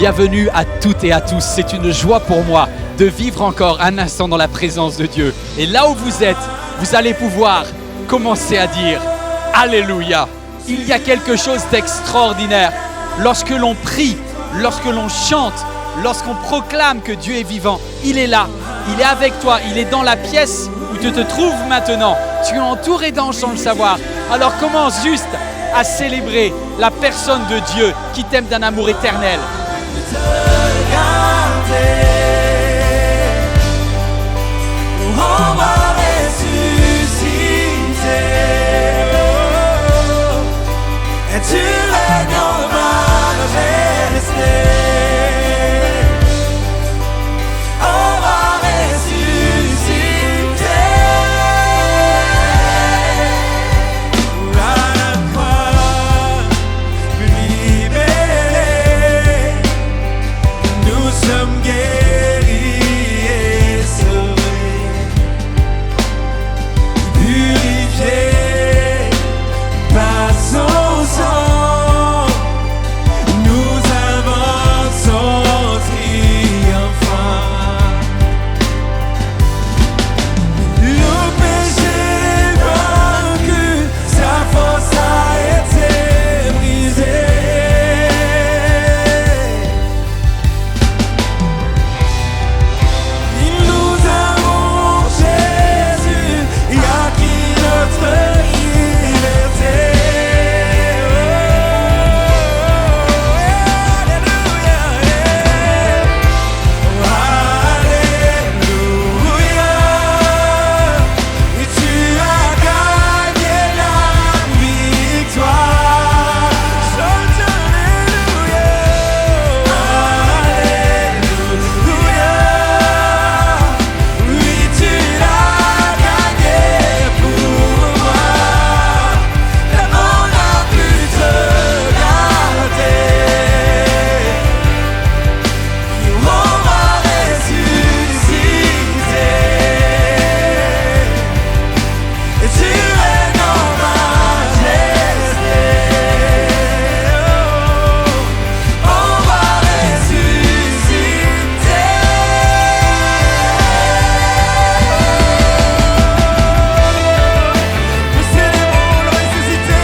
Bienvenue à toutes et à tous. C'est une joie pour moi de vivre encore un instant dans la présence de Dieu. Et là où vous êtes, vous allez pouvoir commencer à dire Alléluia. Il y a quelque chose d'extraordinaire lorsque l'on prie, lorsque l'on chante, lorsqu'on proclame que Dieu est vivant. Il est là, il est avec toi, il est dans la pièce où tu te trouves maintenant. Tu es entouré d'anges sans le savoir. Alors commence juste à célébrer la personne de Dieu qui t'aime d'un amour éternel. On va ressusciter. Et tu règnes en majesté. On va ressusciter. À la croix, libérés, nous sommes guéris et sauvés, purifiés par son sang. Nous avançons triomphants. Le péché vaincu, sa force a été brisée. Nous avons Jésus, et acquis notre liberté. Alléluia, et tu as gagné la victoire. Chante Alléluia, Alléluia, oui tu l'as gagné pour moi. La mort n'a plus te garder. On va ressusciter. Et tu règnes en majesté. On va ressusciter. Nous célébrons le ressuscité.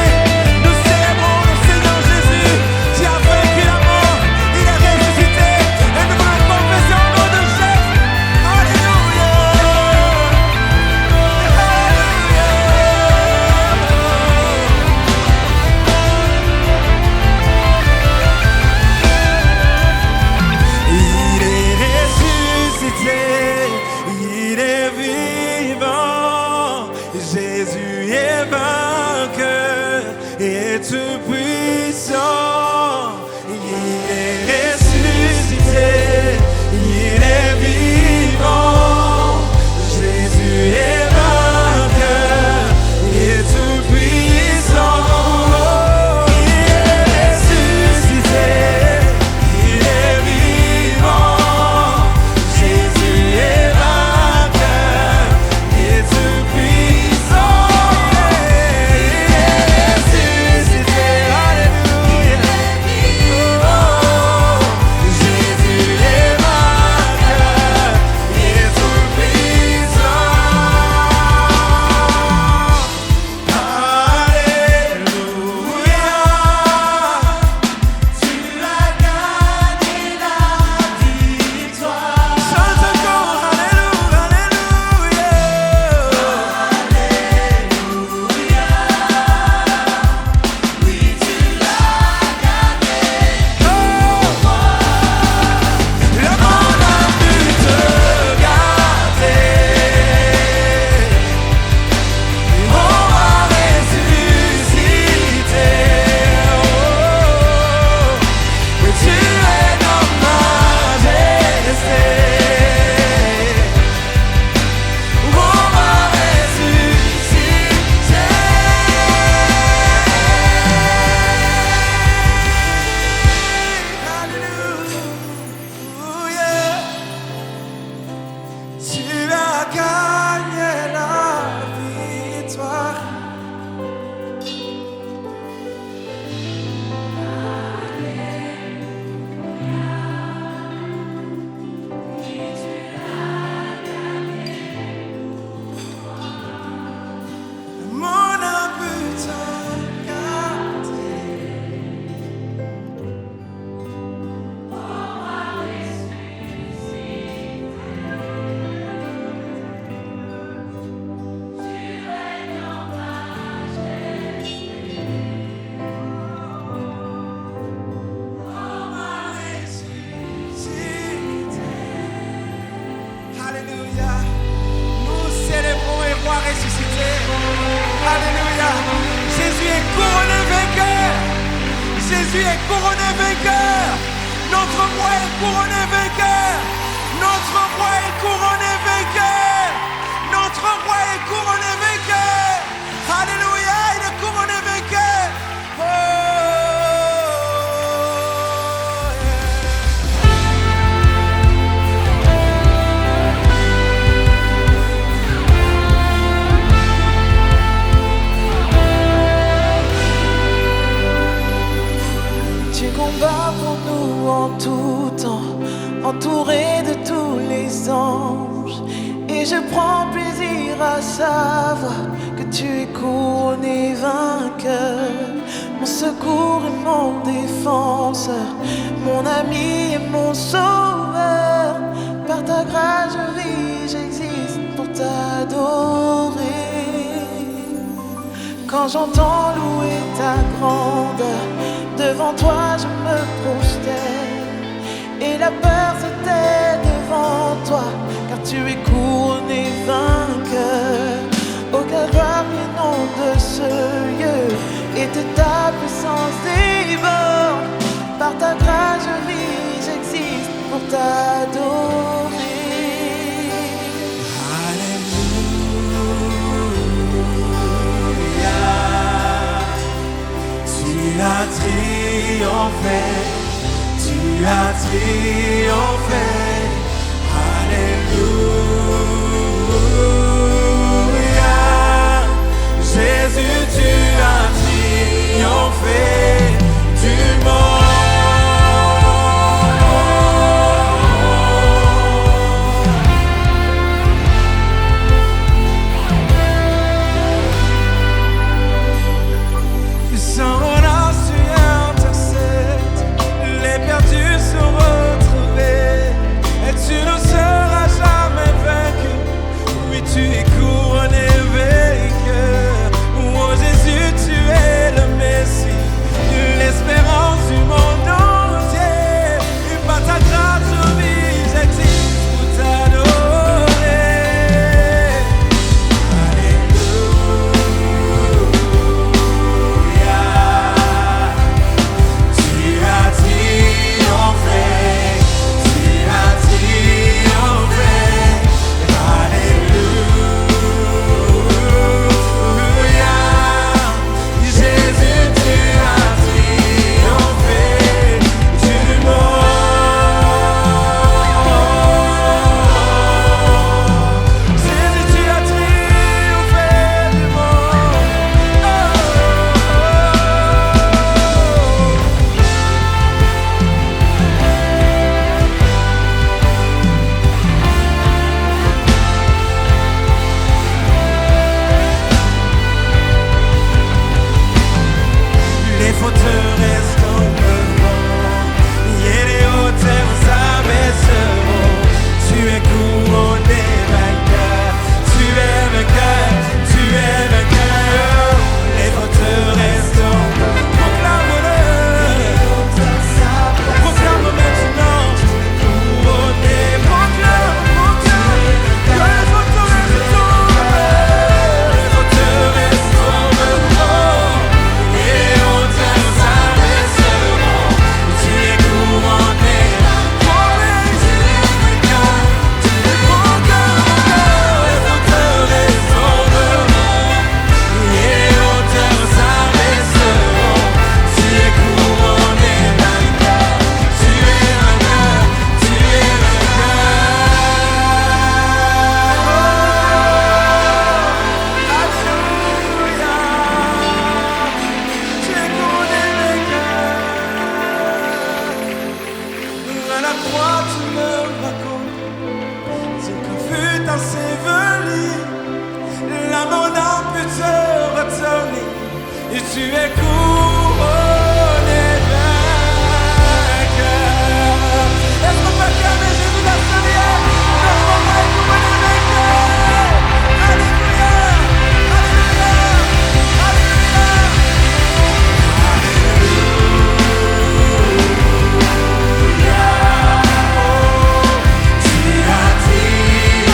Nous célébrons le Seigneur Jésus qui a vaincu la mort. Il est ressuscité. Et nous voulons confesser au nom de Jésus. Alléluia. Il est ressuscité, il est vivant. Jésus est vainqueur et tout puissant. Il est ressuscité, il est vivant. Jésus est vainqueur et tout puissant. Il est ressuscité, il est vivant. Jésus est vainqueur et tout puissant. Il est ressuscité, alléluia. Jésus est vainqueur et tout puissant. Alléluia, tu as gagné la victoire. Chante encore, alléluia, alléluia. Alléluia, oui tu l'as gagné pour moi. Le monde n'a pu te garder. On va ressusciter. Et tu règnes en majesté. On va ressusciter. Alléluia, tu as gagné la victoire. Alléluia. Nous célébrons le roi ressuscité. Alléluia. Jésus est couronné vainqueur. Jésus est couronné vainqueur. Notre roi est couronné vainqueur. Notre roi est couronné vainqueur. Notre roi est couronné vainqueur. Alléluia. Il est couronné vainqueur. Oh, Tu combats pour nous en tout temps, entouré de tous les anges. Et je prends plaisir à savoir que tu es couronné vainqueur. Mon secours et mon défenseur, mon ami et mon sauveur. Par ta grâce je vis, j'existe pour t'adorer. Quand j'entends louer ta grandeur, devant toi je me prosterne. Et la peur se tait devant toi, car tu es couronné vainqueur. Au Calvaire, le nom de ce lieu et de ta puissance déborde. Par ta grâce je vis, j'existe pour t'adorer. Tu as triomphé, tu as triomphé, Alléluia. Jésus, tu as triomphé du monde. Tu es couronné vainqueur. Oh Jésus, tu es le Messie, l'espérance du monde entier. Et par ta grâce je vis, j'existe pour t'adorer. Alléluia. Tu as triomphé, tu as triomphé. Tu es couronné vainqueur. Est-ce qu'on peut acclamer Jésus d'Assyrie? Notre roi est couronné vainqueur. Alléluia, Alléluia, Alléluia, Alléluia. Oh, tu as triomphé.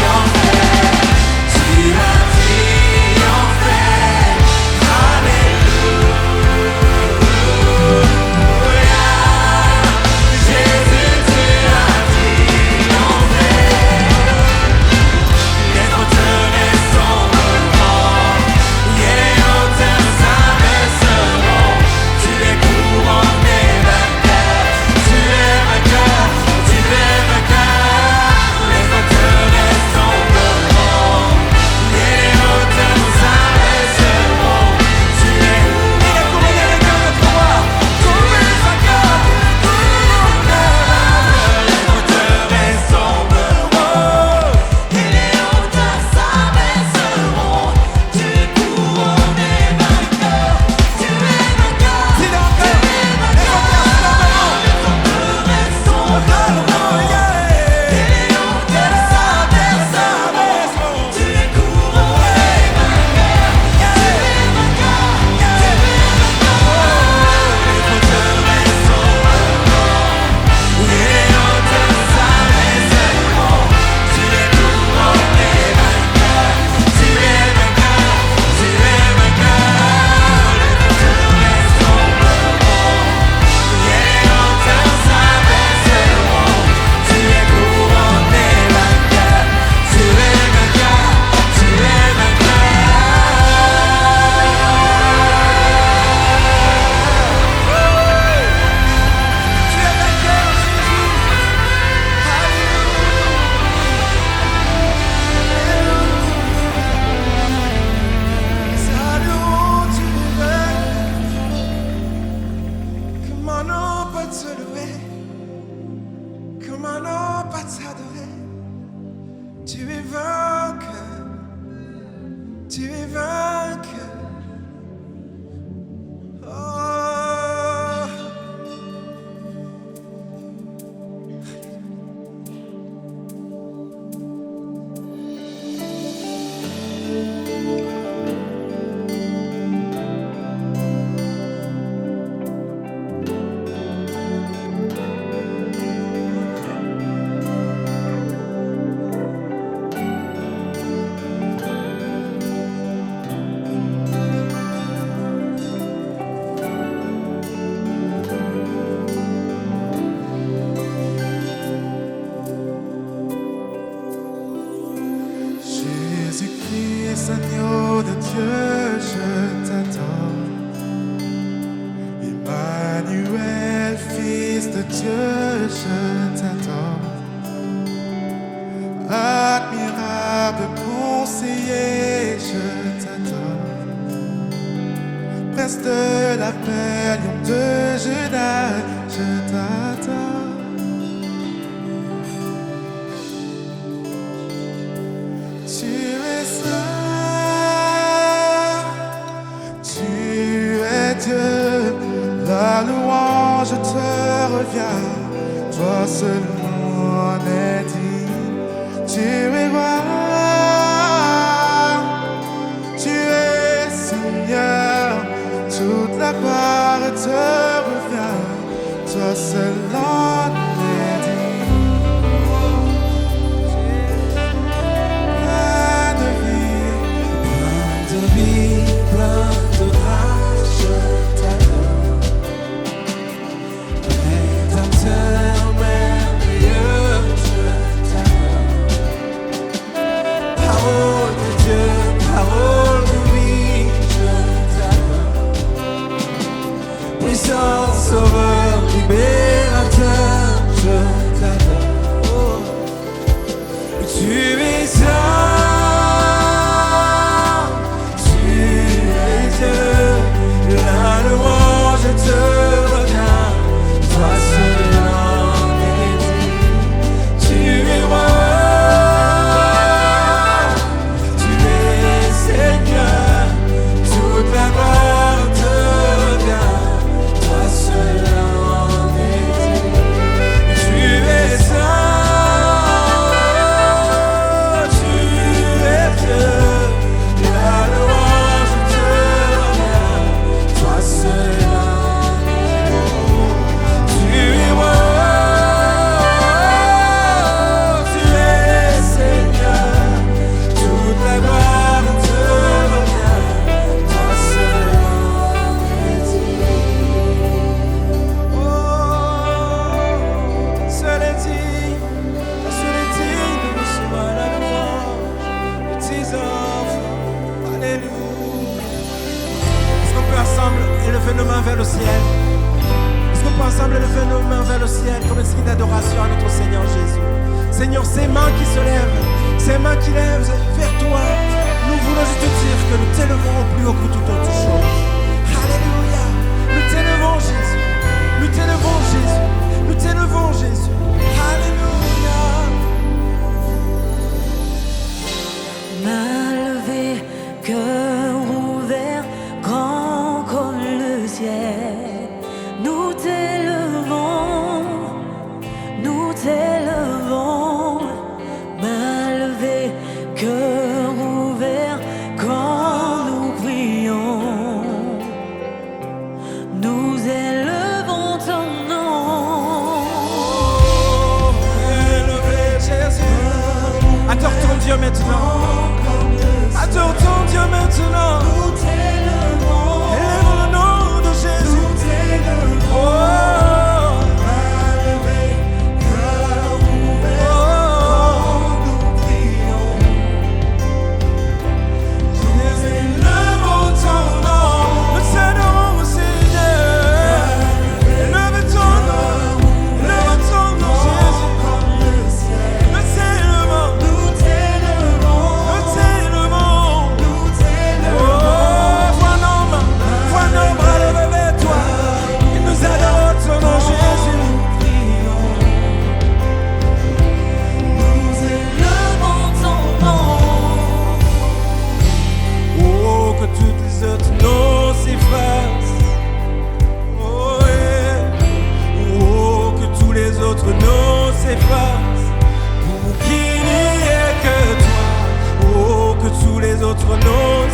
es vainqueur, tu es vainqueur. Oh. Jésus-Christ, agneau de Dieu, je t'adore. Emmanuel, fils de Dieu, je t'adore. Admirable conseiller, je t'adore. Prince de la paix, lion de Juda, je t'adore. Tu es saint, tu es Dieu, la louange te revient, toi seul en es digne. Tu es roi, tu es Seigneur, toute la gloire te revient, toi seul en es digne. Plein de grâce, je t'adore. Rédempteur merveilleux, je t'adore. Parole de Dieu, parole de vie, je t'adore. Puissant sauveur, libérateur, je t'adore. Tu es saint. La louange te revient, toi seul en es digne. Tu es roi, tu es Seigneur, toute la gloire te revient, toi seul en es digne. Tu es saint, tu es Dieu, la louange te revient, toi seul en es digne. Tu es roi, tu es Seigneur, toute la gloire te revient, toi seul en es digne. Oh, seul est digne, seul est digne de recevoir la louange de tes enfants. Alléluia. Est-ce qu'on peut ensemble élever nos mains vers le ciel? Est-ce qu'on peut ensemble élever nos mains vers le ciel comme un signe d'adoration à notre Seigneur Jésus? Seigneur, ces mains qui se lèvent, ces mains qui lèvent vers toi, nous voulons juste te dire que nous t'élevons au plus haut que toute autre chose. Alléluia. Nous t'élevons Jésus, nous t'élevons Jésus, nous t'élevons Jésus. Alléluia. Main levée, cœur ouvert, grand comme le ciel. Nous t'élevons, nous t'élevons. Main levée, cœur ouvert, quand nous prions. Nous élevons ton nom. Oh, élevé Jésus. Adore ton Dieu maintenant. Adore ton Dieu maintenant. Élève le nom de Jésus. Oh. Nous t'élevons.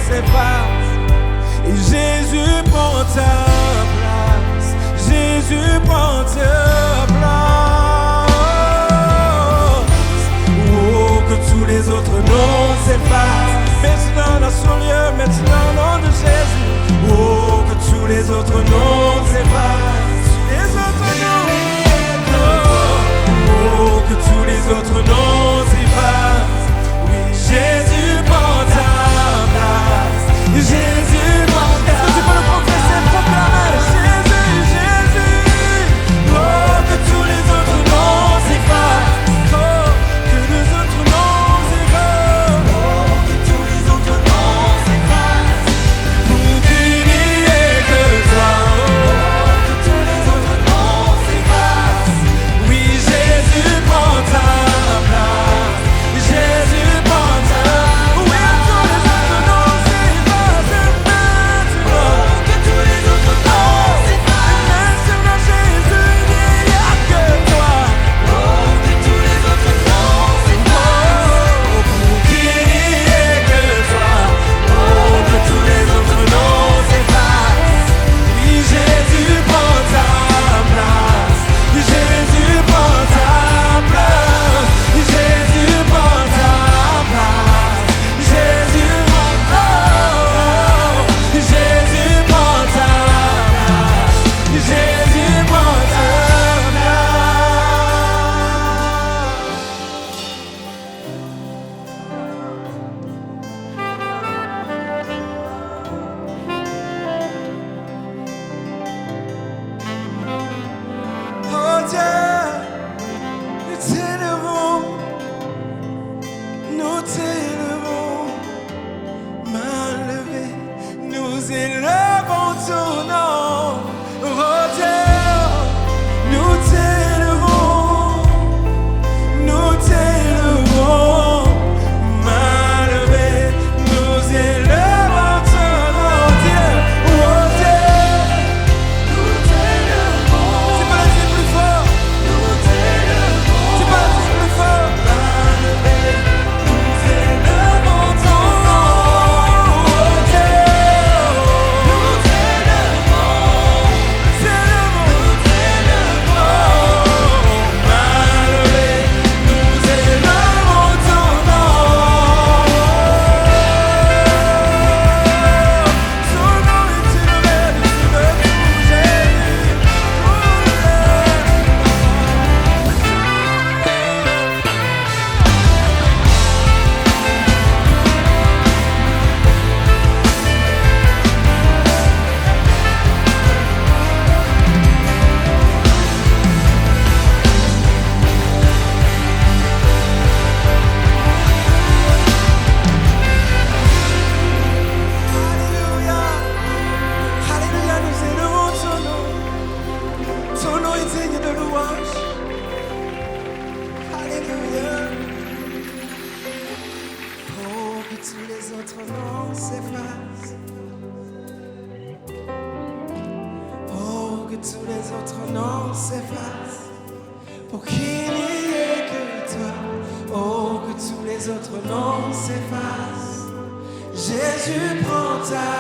s'efface. Et Jésus prend ta place. Jésus prend ta place. Oh, que tous les autres noms s'effacent. Maintenant dans son lieu, maintenant au nom de Jésus. Oh, que tous les autres noms s'effacent. Les autres noms. Oh, que tous les autres noms s'effacent. Oui, Jésus prend ta place. Jésus prend ta place. Est-ce que tu peux le confesser, proclamer? Jésus, Jésus. Oh, que tous les autres noms s'effacent. Oh, que les autres noms s'effacent. Oh, que tous les autres noms s'effacent. Pour qu'il n'y ait que toi. Oh, que tous les autres noms s'effacent. Oui, Jésus prend ta place. Jésus prend ta place. Oui, tous les autres noms s'effacent. Maintenant, que tous les autres noms s'effacent. Maintenant, Jésus, il n'y a que toi. Oh, que tous les autres noms s'effacent. Oh, pour qu'il n'y ait que toi. Oh, que tous les autres noms s'effacent. Oui, Jésus prend ta place. Jésus prend ta place. Jésus prend ta place. Jésus prend ta place. Jésus prend ta place. Jésus prend ta place. Oh Dieu, nous t'élevons, main levée, nous élevons ton nom. Oh Dieu, nous t'élevons, main levée, nous élevons ton nom. Dieu, oh Dieu, nous t'élevons. C'est pas la vie plus fort. Nous t'élevons. C'est pas la vie plus fort. Main levée, nous élevons ton nom. Oh Dieu, nous t'élevons. Nous t'élevons. Main levée, nous élevons ton nom. Son nom est élevé dessus de tout, Jésus. Alléluia, Alléluia, nous élevons ton nom. Ton nom est digne de louange. Alléluia. Oh, que tous les autres noms s'effacent. Oh, que tous les autres noms s'effacent. Pour qu'il n'y ait que toi. Oh, que tous les autres noms s'effacent. Jésus prend ta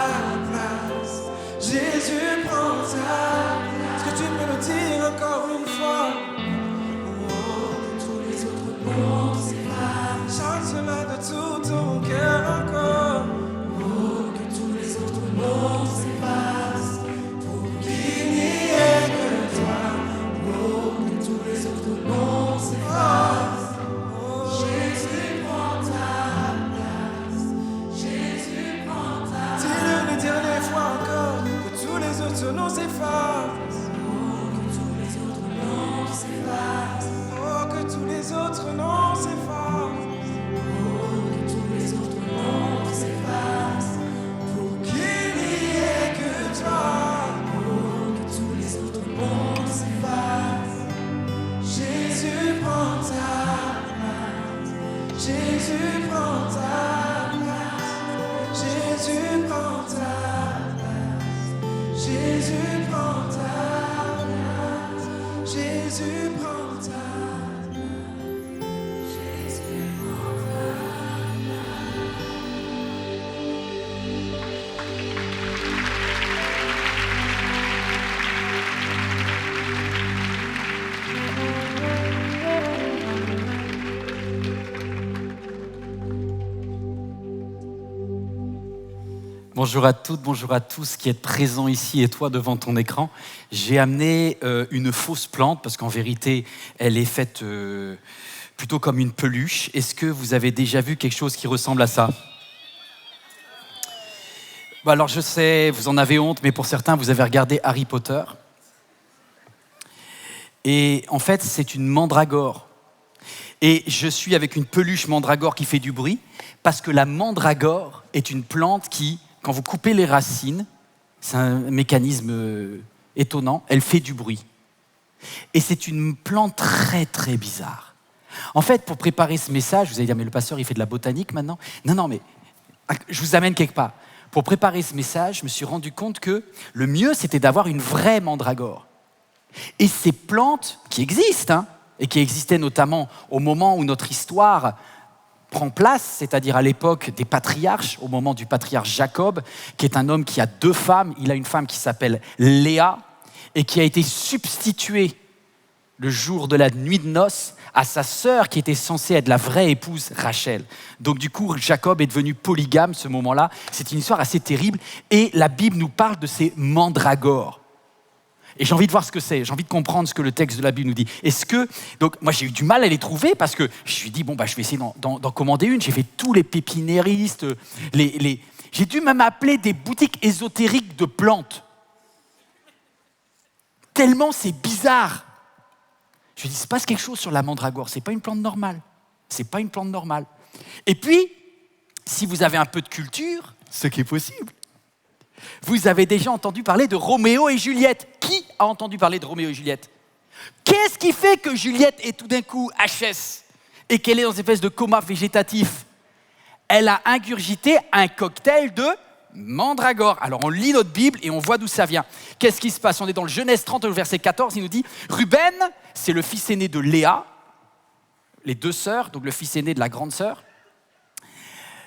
place. Jésus prend ta place. Est-ce que tu peux le dire encore une fois? Oh, que tous les autres noms s'effacent. Chante cela de tout ton cœur encore. Oh, que tous les autres noms s'effacent. Pour qu'il n'y ait que toi. Oh, que tous les autres noms s'effacent. Oh, Jésus prend ta place. Jésus prend ta place. Dis-le une dernière fois encore. Que tous les autres noms s'effacent. Oh, que tous les autres noms s'effacent. Oh, que tous les autres noms s'effacent. Oh, que tous les Bonjour à toutes, bonjour à tous qui êtes présents ici et toi devant ton écran. J'ai amené une fausse plante parce qu'en vérité, elle est faite plutôt comme une peluche. Est-ce que vous avez déjà vu quelque chose qui ressemble à ça ? Bon, alors je sais, vous en avez honte, mais pour certains, vous avez regardé Harry Potter. Et en fait, c'est une mandragore. Et je suis avec une peluche mandragore qui fait du bruit parce que la mandragore est une plante qui, quand vous coupez les racines, c'est un mécanisme étonnant, elle fait du bruit. Et c'est une plante très très bizarre. En fait, pour préparer ce message, vous allez dire, mais le pasteur, il fait de la botanique maintenant ? Non, mais je vous amène quelque part. Pour préparer ce message, je me suis rendu compte que le mieux, c'était d'avoir une vraie mandragore. Et ces plantes qui existent, et qui existaient notamment au moment où notre histoire prend place, c'est-à-dire à l'époque des patriarches, au moment du patriarche Jacob, qui est un homme qui a 2 femmes. Il a une femme qui s'appelle Léa et qui a été substituée le jour de la nuit de noces à sa sœur qui était censée être la vraie épouse Rachel. Donc du coup, Jacob est devenu polygame ce moment-là. C'est une histoire assez terrible et la Bible nous parle de ces mandragores. Et j'ai envie de voir ce que c'est, j'ai envie de comprendre ce que le texte de la Bible nous dit. Donc moi j'ai eu du mal à les trouver parce que je me suis dit, je vais essayer d'en commander une. J'ai fait tous les pépiniéristes, j'ai dû même appeler des boutiques ésotériques de plantes. Tellement c'est bizarre. Je me dis, il se passe quelque chose sur la mandragore, c'est pas une plante normale. C'est pas une plante normale. Et puis, si vous avez un peu de culture, ce qui est possible, vous avez déjà entendu parler de Roméo et Juliette. Qui a entendu parler de Roméo et Juliette ? Qu'est-ce qui fait que Juliette est tout d'un coup HS et qu'elle est dans une espèce de coma végétatif ? Elle a ingurgité un cocktail de mandragore. Alors on lit notre Bible et on voit d'où ça vient. Qu'est-ce qui se passe ? On est dans le Genèse 30, au verset 14, il nous dit « Ruben, c'est le fils aîné de Léa, les 2 sœurs, donc le fils aîné de la grande sœur,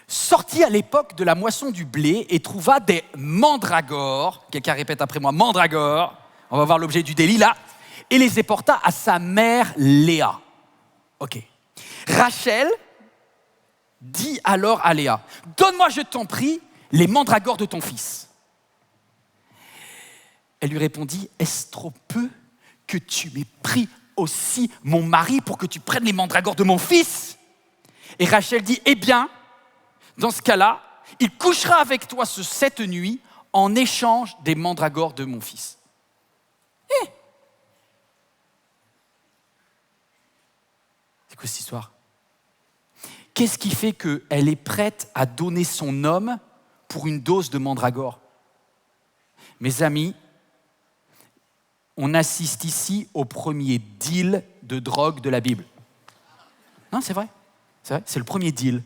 sortit à l'époque de la moisson du blé et trouva des mandragores, quelqu'un répète après moi, mandragores, on va voir l'objet du délit là, et les apporta à sa mère Léa. Ok. Rachel dit alors à Léa, donne-moi, je t'en prie, les mandragores de ton fils. Elle lui répondit, est-ce trop peu que tu m'aies pris aussi mon mari pour que tu prennes les mandragores de mon fils ? Et Rachel dit, eh bien, dans ce cas-là, il couchera avec toi cette nuit en échange des mandragores de mon fils. C'est quoi cette histoire ? Qu'est-ce qui fait qu'elle est prête à donner son homme pour une dose de mandragore ? Mes amis, on assiste ici au premier deal de drogue de la Bible. Non, c'est vrai, c'est le premier deal.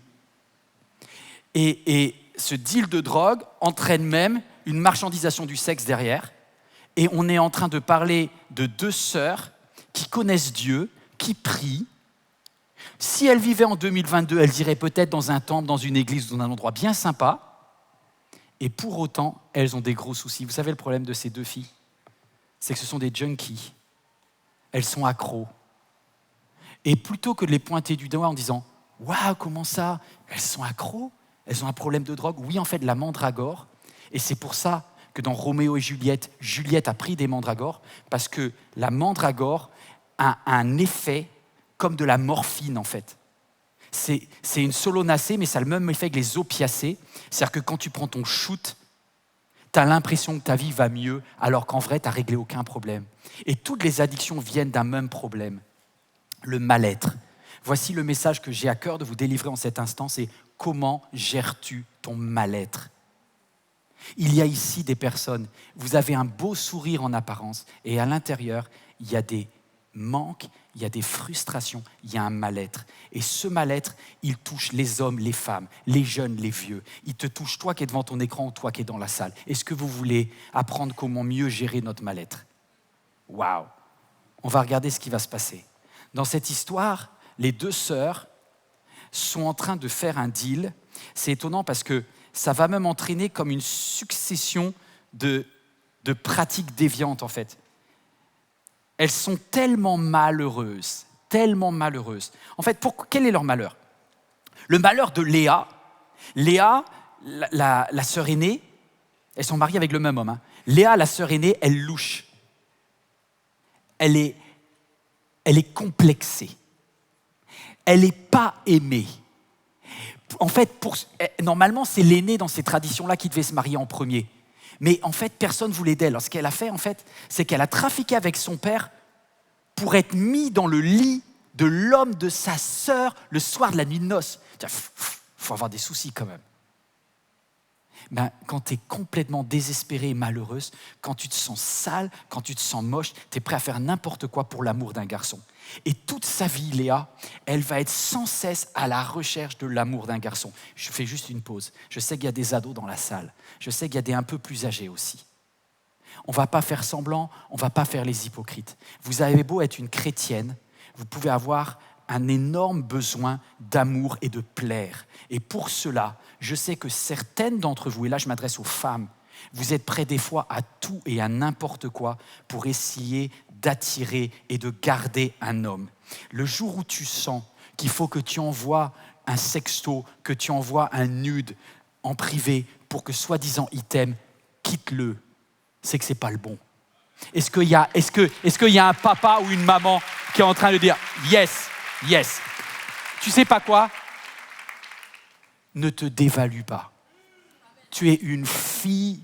Et ce deal de drogue entraîne même une marchandisation du sexe derrière. Et on est en train de parler de 2 sœurs qui connaissent Dieu, qui prient. Si elles vivaient en 2022, elles iraient peut-être dans un temple, dans une église, dans un endroit bien sympa. Et pour autant, elles ont des gros soucis. Vous savez le problème de ces 2 filles ? C'est que ce sont des junkies. Elles sont accros. Et plutôt que de les pointer du doigt en disant « Waouh, comment ça ? Elles sont accros ? Elles ont un problème de drogue ?» Oui, en fait, la mandragore. Et c'est pour ça que dans Roméo et Juliette, Juliette a pris des mandragores, parce que la mandragore a un effet comme de la morphine, en fait. C'est une solonacée, mais ça a le même effet que les opiacés. C'est-à-dire que quand tu prends ton shoot, tu as l'impression que ta vie va mieux, alors qu'en vrai, tu n'as réglé aucun problème. Et toutes les addictions viennent d'un même problème, le mal-être. Voici le message que j'ai à cœur de vous délivrer en cet instant, c'est comment gères-tu ton mal-être ? Il y a ici des personnes, vous avez un beau sourire en apparence, et à l'intérieur, il y a des manques, il y a des frustrations, il y a un mal-être. Et ce mal-être, il touche les hommes, les femmes, les jeunes, les vieux. Il te touche toi qui es devant ton écran ou toi qui es dans la salle. Est-ce que vous voulez apprendre comment mieux gérer notre mal-être ? Waouh ! On va regarder ce qui va se passer. Dans cette histoire, les 2 sœurs sont en train de faire un deal. C'est étonnant parce que ça va même entraîner comme une succession de pratiques déviantes en fait. Elles sont tellement malheureuses. En fait, quel est leur malheur ? Le malheur de Léa, la sœur aînée, Elles sont mariées avec le même homme. Léa, la sœur aînée, elle louche. Elle est complexée. Elle n'est pas aimée. En fait, normalement, c'est l'aîné dans ces traditions-là qui devait se marier en premier. Mais en fait, personne ne voulait d'elle. Alors, ce qu'elle a fait, en fait, c'est qu'elle a trafiqué avec son père pour être mis dans le lit de l'homme de sa sœur le soir de la nuit de noces. Il faut avoir des soucis quand même. Quand tu es complètement désespérée et malheureuse, quand tu te sens sale, quand tu te sens moche, tu es prêt à faire n'importe quoi pour l'amour d'un garçon. Et toute sa vie, Léa, elle va être sans cesse à la recherche de l'amour d'un garçon. Je fais juste une pause. Je sais qu'il y a des ados dans la salle. Je sais qu'il y a des un peu plus âgés aussi. On ne va pas faire semblant, on ne va pas faire les hypocrites. Vous avez beau être une chrétienne, vous pouvez avoir un énorme besoin d'amour et de plaire. Et pour cela, je sais que certaines d'entre vous, et là je m'adresse aux femmes, vous êtes prêts des fois à tout et à n'importe quoi pour essayer d'attirer et de garder un homme. Le jour où tu sens qu'il faut que tu envoies un sexto, que tu envoies un nude en privé pour que soi-disant il t'aime, quitte-le. C'est que ce n'est pas le bon. Est-ce qu'il y a un papa ou une maman qui est en train de dire « Yes, yes ». Tu sais pas quoi ? Ne te dévalue pas. Tu es une fille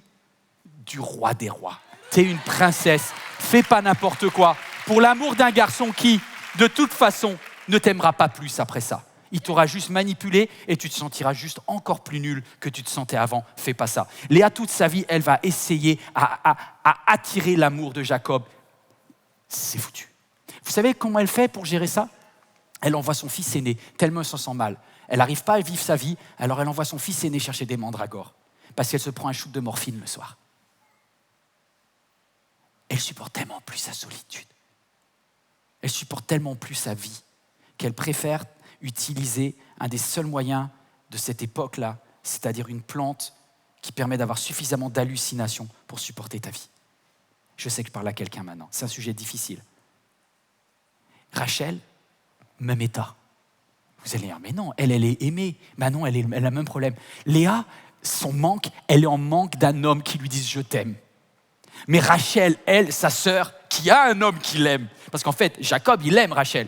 du roi des rois. Tu es une princesse. Fais pas n'importe quoi. Pour l'amour d'un garçon qui, de toute façon, ne t'aimera pas plus après ça. Il t'aura juste manipulé et tu te sentiras juste encore plus nul que tu te sentais avant. Fais pas ça. Léa, toute sa vie, elle va essayer à attirer l'amour de Jacob. C'est foutu. Vous savez comment elle fait pour gérer ça ? Elle envoie son fils aîné, tellement elle s'en sent mal. Elle n'arrive pas à vivre sa vie, alors elle envoie son fils aîné chercher des mandragores. Parce qu'elle se prend un shoot de morphine le soir. Elle supporte tellement plus sa solitude. Elle supporte tellement plus sa vie qu'elle préfère utiliser un des seuls moyens de cette époque-là, c'est-à-dire une plante qui permet d'avoir suffisamment d'hallucination pour supporter ta vie. Je sais que je parle à quelqu'un maintenant. C'est un sujet difficile. Rachel, même état. Vous allez dire, mais non, elle est aimée. Ben non, elle a le même problème. Léa, son manque, elle est en manque d'un homme qui lui dise « je t'aime ». Mais Rachel, elle, sa sœur, qui a un homme qui l'aime. Parce qu'en fait, Jacob, il aime Rachel.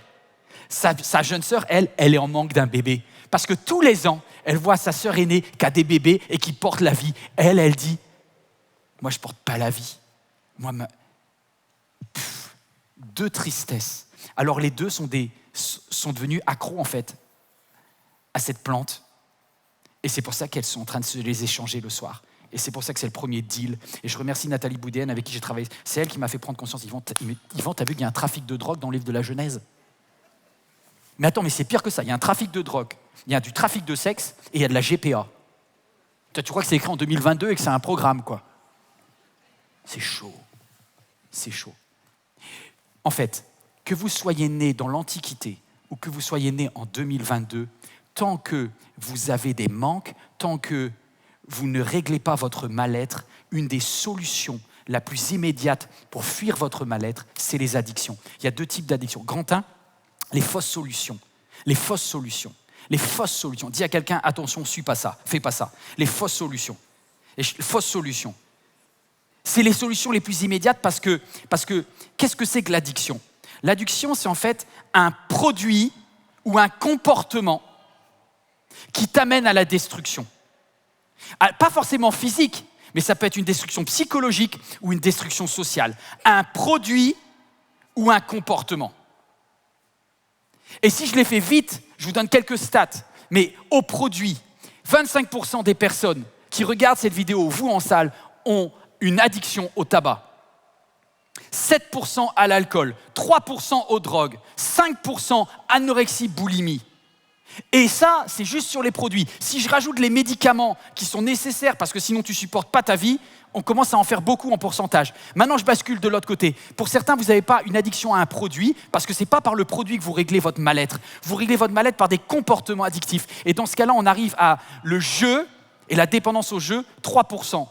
Sa jeune sœur, elle est en manque d'un bébé. Parce que tous les ans, elle voit sa sœur aînée qui a des bébés et qui porte la vie. Elle dit, moi, je ne porte pas la vie. Deux tristesses. Alors les deux sont devenus accros, en fait, à cette plante. Et c'est pour ça qu'elles sont en train de se les échanger le soir. Et c'est pour ça que c'est le premier deal. Et je remercie Nathalie Boudéenne avec qui j'ai travaillé. C'est elle qui m'a fait prendre conscience. Yvan, t'as vu qu'il y a un trafic de drogue dans le livre de la Genèse ? Mais attends, mais c'est pire que ça. Il y a un trafic de drogue, il y a du trafic de sexe et il y a de la GPA. Tu crois que c'est écrit en 2022 et que c'est un programme, quoi ? C'est chaud. C'est chaud. En fait, que vous soyez né dans l'Antiquité ou que vous soyez né en 2022, tant que vous avez des manques, tant que vous ne réglez pas votre mal-être, une des solutions la plus immédiate pour fuir votre mal-être, c'est les addictions. Il y a deux types d'addictions. Grand 1, les fausses solutions. Les fausses solutions. Les fausses solutions. Dis à quelqu'un, attention, suis pas ça, fais pas ça. Les fausses solutions. Les fausses solutions. C'est les solutions les plus immédiates parce que qu'est-ce que c'est que l'addiction ? L'addiction, c'est en fait un produit ou un comportement qui t'amène à la destruction. Pas forcément physique, mais ça peut être une destruction psychologique ou une destruction sociale. Un produit ou un comportement. Et si je les fais vite, je vous donne quelques stats, mais au produit, 25% des personnes qui regardent cette vidéo, vous en salle, ont une addiction au tabac. 7% à l'alcool, 3% aux drogues, 5% anorexie, boulimie. Et ça, c'est juste sur les produits. Si je rajoute les médicaments qui sont nécessaires parce que sinon tu ne supportes pas ta vie, on commence à en faire beaucoup en pourcentage. Maintenant, je bascule de l'autre côté. Pour certains, vous n'avez pas une addiction à un produit parce que ce n'est pas par le produit que vous réglez votre mal-être. Vous réglez votre mal-être par des comportements addictifs. Et dans ce cas-là, on arrive à le jeu et la dépendance au jeu, 3%.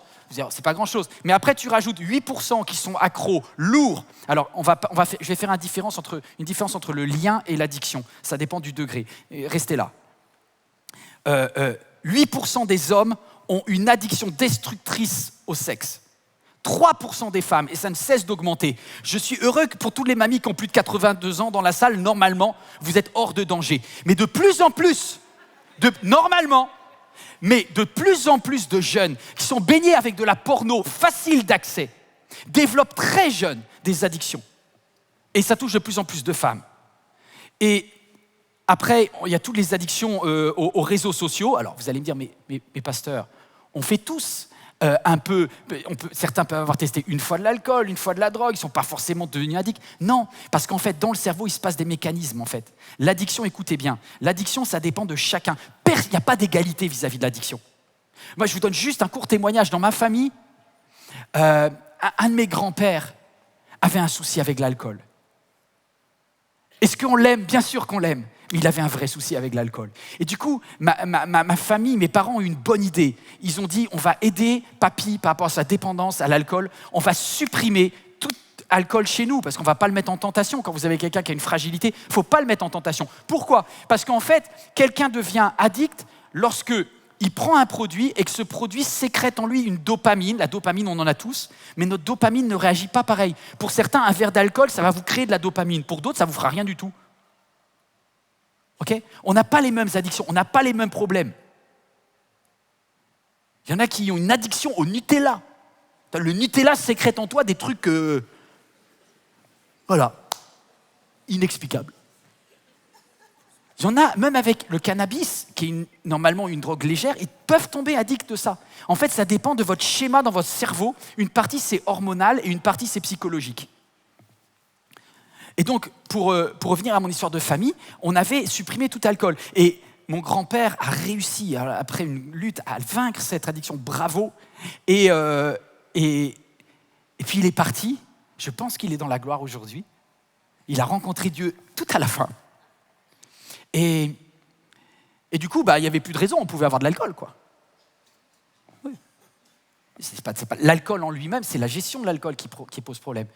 C'est pas grand-chose. Mais après, tu rajoutes 8% qui sont accros, lourds. Alors, je vais faire une différence entre le lien et l'addiction. Ça dépend du degré. Restez là. 8% des hommes ont une addiction destructrice au sexe. 3% des femmes, et ça ne cesse d'augmenter. Je suis heureux que pour toutes les mamies qui ont plus de 82 ans dans la salle, normalement, vous êtes hors de danger. Mais de plus en plus, normalement, mais de plus en plus de jeunes qui sont baignés avec de la porno facile d'accès, développent très jeunes des addictions. Et ça touche de plus en plus de femmes. Et après, il y a toutes les addictions aux réseaux sociaux. Alors, vous allez me dire, mais pasteur, on fait tous un peu... certains peuvent avoir testé une fois de l'alcool, une fois de la drogue, ils ne sont pas forcément devenus addicts. Non, parce qu'en fait, dans le cerveau, il se passe des mécanismes, en fait. L'addiction, écoutez bien, l'addiction, ça dépend de chacun. Il n'y a pas d'égalité vis-à-vis de l'addiction. Moi, je vous donne juste un court témoignage. Dans ma famille, un de mes grands-pères avait un souci avec l'alcool. Est-ce qu'on l'aime? Bien sûr qu'on l'aime. Mais il avait un vrai souci avec l'alcool. Et du coup, ma famille, mes parents ont eu une bonne idée. Ils ont dit, on va aider papy par rapport à sa dépendance à l'alcool. On va supprimer tout alcool chez nous, parce qu'on ne va pas le mettre en tentation. Quand vous avez quelqu'un qui a une fragilité, il ne faut pas le mettre en tentation. Pourquoi? Parce qu'en fait, quelqu'un devient addict lorsque il prend un produit et que ce produit sécrète en lui une dopamine. La dopamine, on en a tous, mais notre dopamine ne réagit pas pareil. Pour certains, un verre d'alcool, ça va vous créer de la dopamine. Pour d'autres, ça ne vous fera rien du tout. Okay? On n'a pas les mêmes addictions, on n'a pas les mêmes problèmes. Il y en a qui ont une addiction au Nutella. Le Nutella sécrète en toi des trucs, inexplicables. Il y en a, même avec le cannabis, qui est normalement une drogue légère, ils peuvent tomber addicts de ça. En fait, ça dépend de votre schéma dans votre cerveau. Une partie, c'est hormonal et une partie, c'est psychologique. Et donc, pour revenir à mon histoire de famille, on avait supprimé tout alcool. Et mon grand-père a réussi, après une lutte, à vaincre cette addiction. Bravo. Et puis, il est parti. Je pense qu'il est dans la gloire aujourd'hui. Il a rencontré Dieu tout à la fin. Et du coup, il n'y avait plus de raison, on pouvait avoir de l'alcool, quoi. Oui. C'est pas l'alcool en lui-même, c'est la gestion de l'alcool qui pose problème.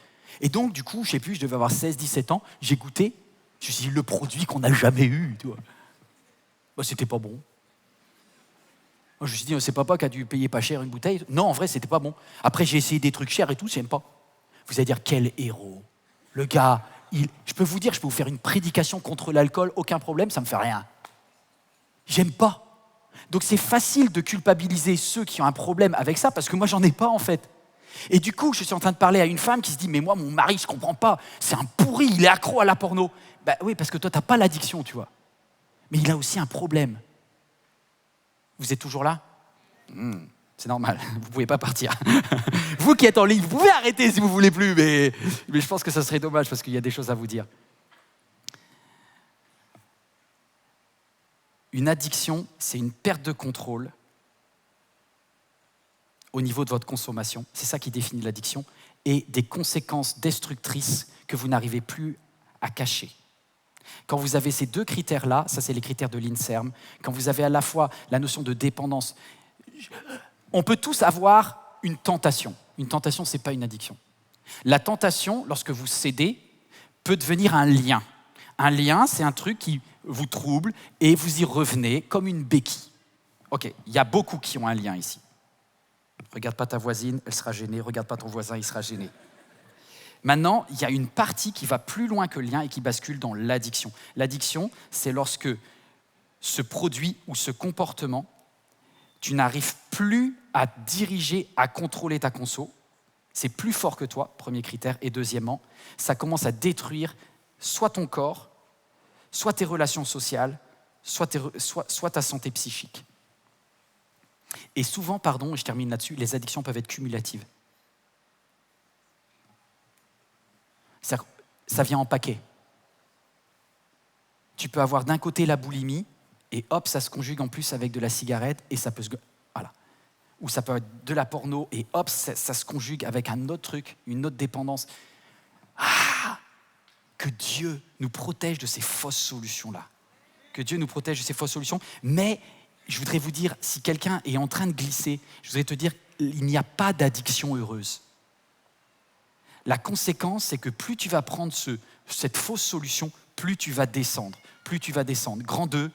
Et donc, du coup, je ne sais plus, je devais avoir 16-17 ans, j'ai goûté, je me suis dit, le produit qu'on n'a jamais eu, tu vois. C'était pas bon. Moi, je me suis dit, c'est papa qui a dû payer pas cher une bouteille. Non, en vrai, c'était pas bon. Après, j'ai essayé des trucs chers et tout, j'aime pas. Vous allez dire, quel héros. Le gars, je peux vous dire, je peux vous faire une prédication contre l'alcool, aucun problème, ça me fait rien. J'aime pas. Donc c'est facile de culpabiliser ceux qui ont un problème avec ça, parce que moi, j'en ai pas, en fait. Et du coup, je suis en train de parler à une femme qui se dit, mais moi, mon mari, je comprends pas, c'est un pourri, il est accro à la porno. Oui, parce que toi, t'as pas l'addiction, tu vois. Mais il a aussi un problème. Vous êtes toujours là? C'est normal, vous ne pouvez pas partir. Vous qui êtes en ligne, vous pouvez arrêter si vous ne voulez plus, mais je pense que ça serait dommage parce qu'il y a des choses à vous dire. Une addiction, c'est une perte de contrôle au niveau de votre consommation. C'est ça qui définit l'addiction. Et des conséquences destructrices que vous n'arrivez plus à cacher. Quand vous avez ces deux critères-là, ça c'est les critères de l'INSERM, quand vous avez à la fois la notion de dépendance, on peut tous avoir une tentation. Une tentation, ce n'est pas une addiction. La tentation, lorsque vous cédez, peut devenir un lien. Un lien, c'est un truc qui vous trouble et vous y revenez comme une béquille. Ok, il y a beaucoup qui ont un lien ici. Regarde pas ta voisine, elle sera gênée. Regarde pas ton voisin, il sera gêné. Maintenant, il y a une partie qui va plus loin que le lien et qui bascule dans l'addiction. L'addiction, c'est lorsque ce produit ou ce comportement, tu n'arrives plus à diriger, à contrôler ta conso. C'est plus fort que toi, premier critère. Et deuxièmement, ça commence à détruire soit ton corps, soit tes relations sociales, soit ta santé psychique. Et souvent, et je termine là-dessus, les addictions peuvent être cumulatives. Ça vient en paquet. Tu peux avoir d'un côté la boulimie, et hop, ça se conjugue en plus avec de la cigarette, et ça peut se... Voilà. Ou ça peut être de la porno, et hop, ça se conjugue avec un autre truc, une autre dépendance. Que Dieu nous protège de ces fausses solutions-là. Que Dieu nous protège de ces fausses solutions. Mais je voudrais vous dire, si quelqu'un est en train de glisser, je voudrais te dire, il n'y a pas d'addiction heureuse. La conséquence, c'est que plus tu vas prendre cette fausse solution, plus tu vas descendre. Plus tu vas descendre. Grand 2,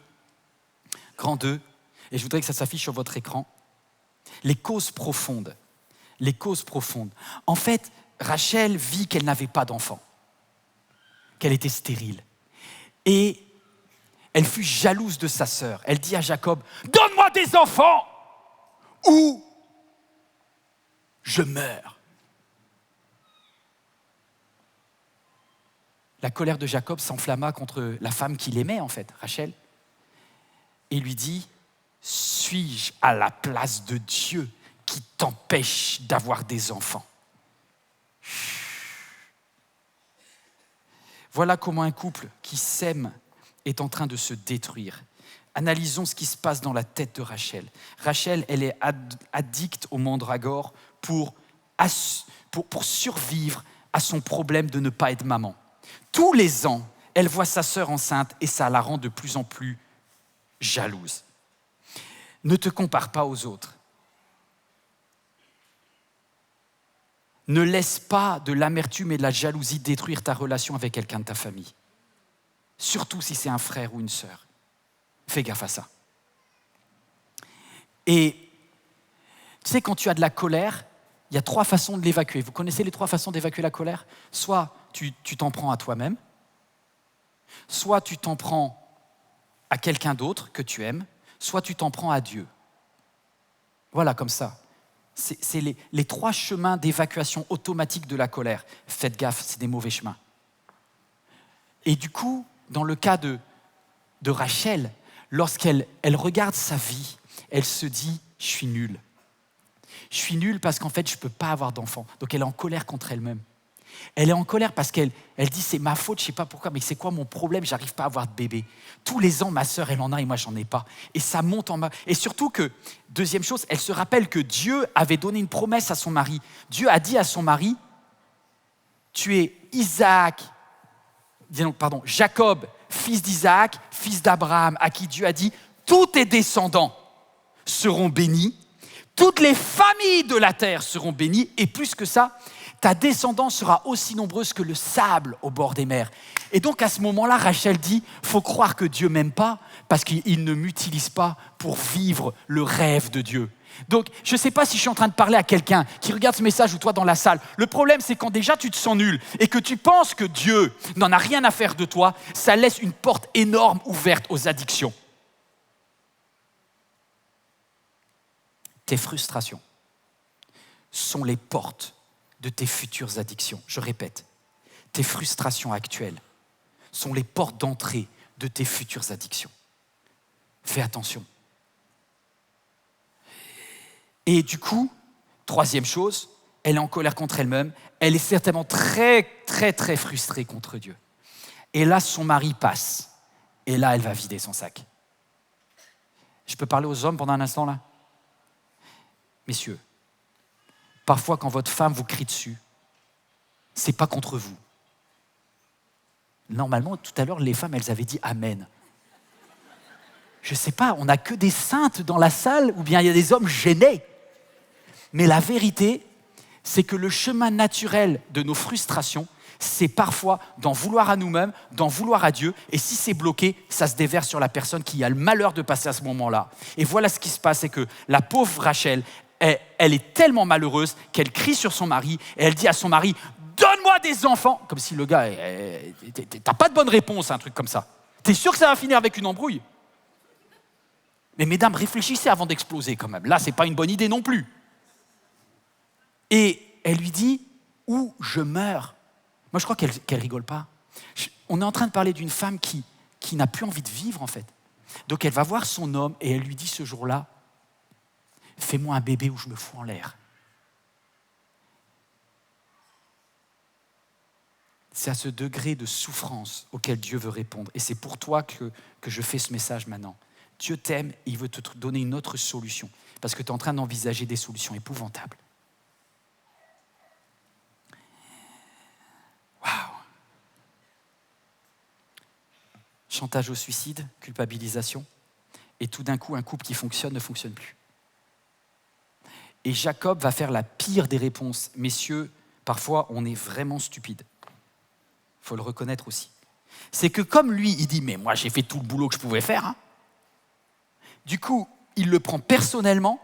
et je voudrais que ça s'affiche sur votre écran. Les causes profondes. les causes profondes. En fait, Rachel vit qu'elle n'avait pas d'enfant, qu'elle était stérile. Et elle fut jalouse de sa sœur. Elle dit à Jacob, « Donne-moi des enfants ou je meurs. » La colère de Jacob s'enflamma contre la femme qu'il aimait, en fait, Rachel, et lui dit, « Suis-je à la place de Dieu qui t'empêche d'avoir des enfants ?» Voilà comment un couple qui s'aime est en train de se détruire. Analysons ce qui se passe dans la tête de Rachel. Rachel, elle est addicte au mandragore pour survivre à son problème de ne pas être maman. Tous les ans, elle voit sa sœur enceinte et ça la rend de plus en plus jalouse. Ne te compare pas aux autres. Ne laisse pas de l'amertume et de la jalousie détruire ta relation avec quelqu'un de ta famille. Surtout si c'est un frère ou une sœur. Fais gaffe à ça. Et tu sais, quand tu as de la colère, il y a 3 façons de l'évacuer. Vous connaissez les 3 façons d'évacuer la colère ? Soit tu t'en prends à toi-même, soit tu t'en prends à quelqu'un d'autre que tu aimes, soit tu t'en prends à Dieu. Voilà, comme ça. C'est les 3 chemins d'évacuation automatique de la colère. Faites gaffe, c'est des mauvais chemins. Et du coup, dans le cas de Rachel, lorsqu'elle regarde sa vie, elle se dit « je suis nulle ». Je suis nulle parce qu'en fait, je ne peux pas avoir d'enfant. Donc elle est en colère contre elle-même. Elle est en colère parce qu'elle dit « c'est ma faute, je ne sais pas pourquoi, mais c'est quoi mon problème, je n'arrive pas à avoir de bébé. Tous les ans, ma sœur, elle en a et moi, je n'en ai pas. » Et ça monte en bas. Et surtout que, deuxième chose, elle se rappelle que Dieu avait donné une promesse à son mari. Dieu a dit à son mari « tu es Jacob, fils d'Isaac, fils d'Abraham, à qui Dieu a dit « tous tes descendants seront bénis, toutes les familles de la terre seront bénies, et plus que ça, ta descendance sera aussi nombreuse que le sable au bord des mers. » Et donc à ce moment-là, Rachel dit, il faut croire que Dieu m'aime pas parce qu'il ne m'utilise pas pour vivre le rêve de Dieu. Donc, je ne sais pas si je suis en train de parler à quelqu'un qui regarde ce message ou toi dans la salle. Le problème, c'est quand déjà tu te sens nul et que tu penses que Dieu n'en a rien à faire de toi, ça laisse une porte énorme ouverte aux addictions. Tes frustrations sont les portes de tes futures addictions. Je répète, tes frustrations actuelles sont les portes d'entrée de tes futures addictions. Fais attention. Et du coup, 3e chose, elle est en colère contre elle-même. Elle est certainement très, très, très frustrée contre Dieu. Et là, son mari passe. Et là, elle va vider son sac. Je peux parler aux hommes pendant un instant là ? Messieurs, parfois quand votre femme vous crie dessus, c'est pas contre vous. Normalement, tout à l'heure, les femmes, elles avaient dit « Amen ». Je sais pas, on n'a que des saintes dans la salle ou bien il y a des hommes gênés. Mais la vérité, c'est que le chemin naturel de nos frustrations, c'est parfois d'en vouloir à nous-mêmes, d'en vouloir à Dieu. Et si c'est bloqué, ça se déverse sur la personne qui a le malheur de passer à ce moment-là. Et voilà ce qui se passe, c'est que la pauvre Rachel, elle est tellement malheureuse qu'elle crie sur son mari et elle dit à son mari « Donne-moi des enfants !» Comme si le gars, t'as pas de bonne réponse à un truc comme ça. T'es sûr que ça va finir avec une embrouille ? Mais mesdames, réfléchissez avant d'exploser quand même. Là, c'est pas une bonne idée non plus. Et elle lui dit « Ou je meurs ». Moi, je crois qu'elle rigole pas. On est en train de parler d'une femme qui n'a plus envie de vivre, en fait. Donc, elle va voir son homme et elle lui dit ce jour-là « Fais-moi un bébé ou je me fous en l'air ». C'est à ce degré de souffrance auquel Dieu veut répondre. Et c'est pour toi que je fais ce message maintenant. Dieu t'aime et il veut te donner une autre solution. Parce que tu es en train d'envisager des solutions épouvantables. Waouh! Chantage au suicide, culpabilisation. Et tout d'un coup, un couple qui fonctionne ne fonctionne plus. Et Jacob va faire la pire des réponses. Messieurs, parfois, on est vraiment stupide. Il faut le reconnaître aussi. C'est que comme lui, il dit « Mais moi, j'ai fait tout le boulot que je pouvais faire. » Du coup, il le prend personnellement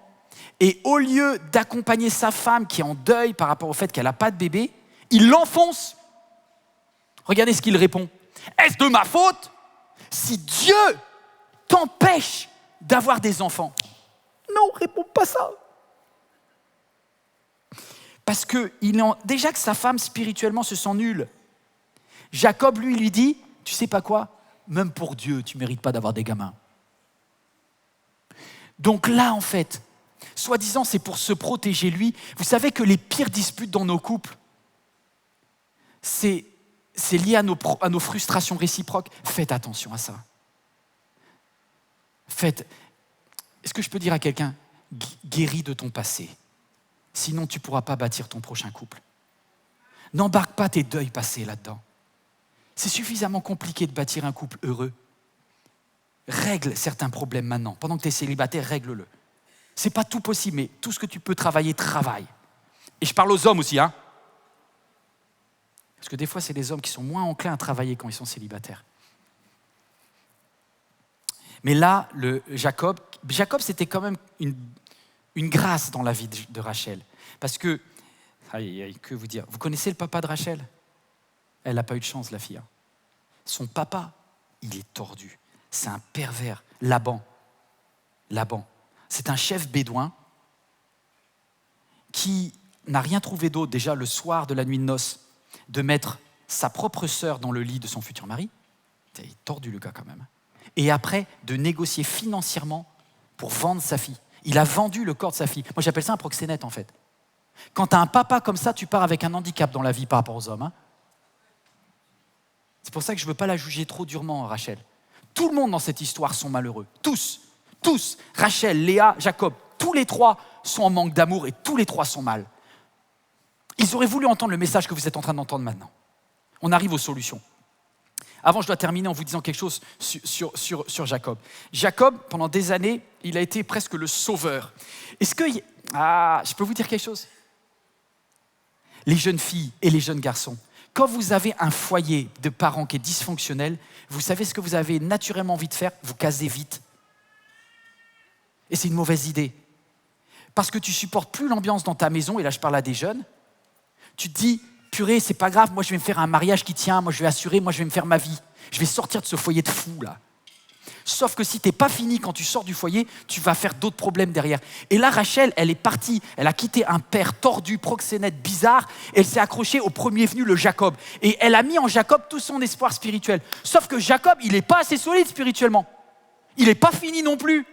Et au lieu d'accompagner sa femme qui est en deuil par rapport au fait qu'elle n'a pas de bébé, il l'enfonce. Regardez ce qu'il répond. Est-ce de ma faute si Dieu t'empêche d'avoir des enfants? Non, réponds pas ça. Parce que déjà que sa femme spirituellement se sent nulle. Jacob, lui dit, tu sais pas quoi? Même pour Dieu, tu ne mérites pas d'avoir des gamins. Donc là, en fait, soi-disant, c'est pour se protéger lui. Vous savez que les pires disputes dans nos couples, c'est lié à nos frustrations réciproques. Faites attention à ça. Est-ce que je peux dire à quelqu'un, guéris de ton passé, sinon tu ne pourras pas bâtir ton prochain couple. N'embarque pas tes deuils passés là-dedans. C'est suffisamment compliqué de bâtir un couple heureux. Règle certains problèmes maintenant. Pendant que tu es célibataire, règle-le. Ce n'est pas tout possible, mais tout ce que tu peux travailler, travaille. Et je parle aux hommes aussi, hein. Parce que des fois, c'est les hommes qui sont moins enclins à travailler quand ils sont célibataires. Mais là, Jacob, c'était quand même une grâce dans la vie de Rachel. Parce que, que vous dire, vous connaissez le papa de Rachel? Elle n'a pas eu de chance, la fille. Son papa, il est tordu. C'est un pervers. Laban. C'est un chef bédouin qui n'a rien trouvé d'autre, déjà le soir de la nuit de noces, de mettre sa propre sœur dans le lit de son futur mari. Il est tordu, le gars, quand même. Et après, de négocier financièrement pour vendre sa fille. Il a vendu le corps de sa fille. Moi, j'appelle ça un proxénète, en fait. Quand tu as un papa comme ça, tu pars avec un handicap dans la vie par rapport aux hommes. Hein. C'est pour ça que je ne veux pas la juger trop durement, Rachel. Tout le monde dans cette histoire sont malheureux. Tous. Rachel, Léa, Jacob, tous les trois sont en manque d'amour et tous les trois sont mal. Ils auraient voulu entendre le message que vous êtes en train d'entendre maintenant. On arrive aux solutions. Avant, je dois terminer en vous disant quelque chose sur Jacob. Jacob, pendant des années, il a été presque le sauveur. Est-ce que... je peux vous dire quelque chose? Les jeunes filles et les jeunes garçons, quand vous avez un foyer de parents qui est dysfonctionnel, vous savez ce que vous avez naturellement envie de faire? Vous casez vite. Et c'est une mauvaise idée. Parce que tu supportes plus l'ambiance dans ta maison, et là je parle à des jeunes, tu te dis, purée, c'est pas grave, moi je vais me faire un mariage qui tient, moi je vais assurer, moi je vais me faire ma vie. Je vais sortir de ce foyer de fou là. Sauf que si t'es pas fini quand tu sors du foyer, tu vas faire d'autres problèmes derrière. Et là, Rachel, elle est partie, elle a quitté un père tordu, proxénète, bizarre, et elle s'est accrochée au premier venu, le Jacob. Et elle a mis en Jacob tout son espoir spirituel. Sauf que Jacob, il n'est pas assez solide spirituellement. Il n'est pas fini non plus.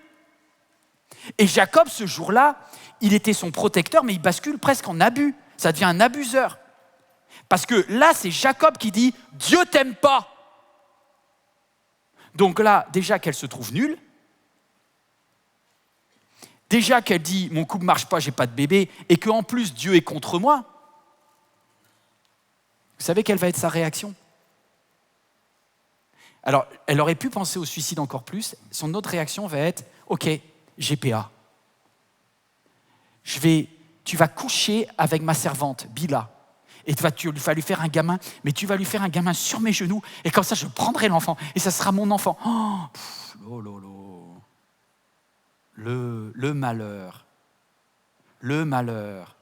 Et Jacob, ce jour-là, il était son protecteur, mais il bascule presque en abus. Ça devient un abuseur. Parce que là, c'est Jacob qui dit « Dieu t'aime pas ». Donc là, déjà qu'elle se trouve nulle, déjà qu'elle dit « mon couple ne marche pas, j'ai pas de bébé », et qu'en plus Dieu est contre moi, vous savez quelle va être sa réaction? Alors, elle aurait pu penser au suicide encore plus. Son autre réaction va être « ok, GPA. Tu vas coucher avec ma servante, Bila. Et tu vas lui faire un gamin, mais tu vas lui faire un gamin sur mes genoux, et comme ça, je prendrai l'enfant, et ça sera mon enfant. Oh lolo. Le malheur. Le malheur.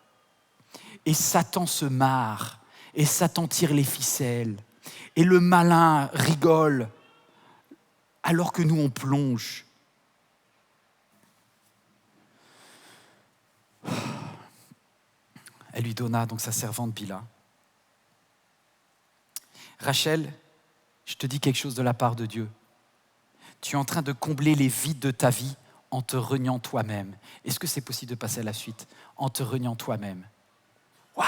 Et Satan se marre, et Satan tire les ficelles, et le malin rigole, alors que nous, on plonge. Elle lui donna donc sa servante Bila. Rachel, je te dis quelque chose de la part de Dieu. Tu es en train de combler les vides de ta vie en te reniant toi-même. Est-ce que c'est possible de passer à la suite? En te reniant toi-même. Waouh!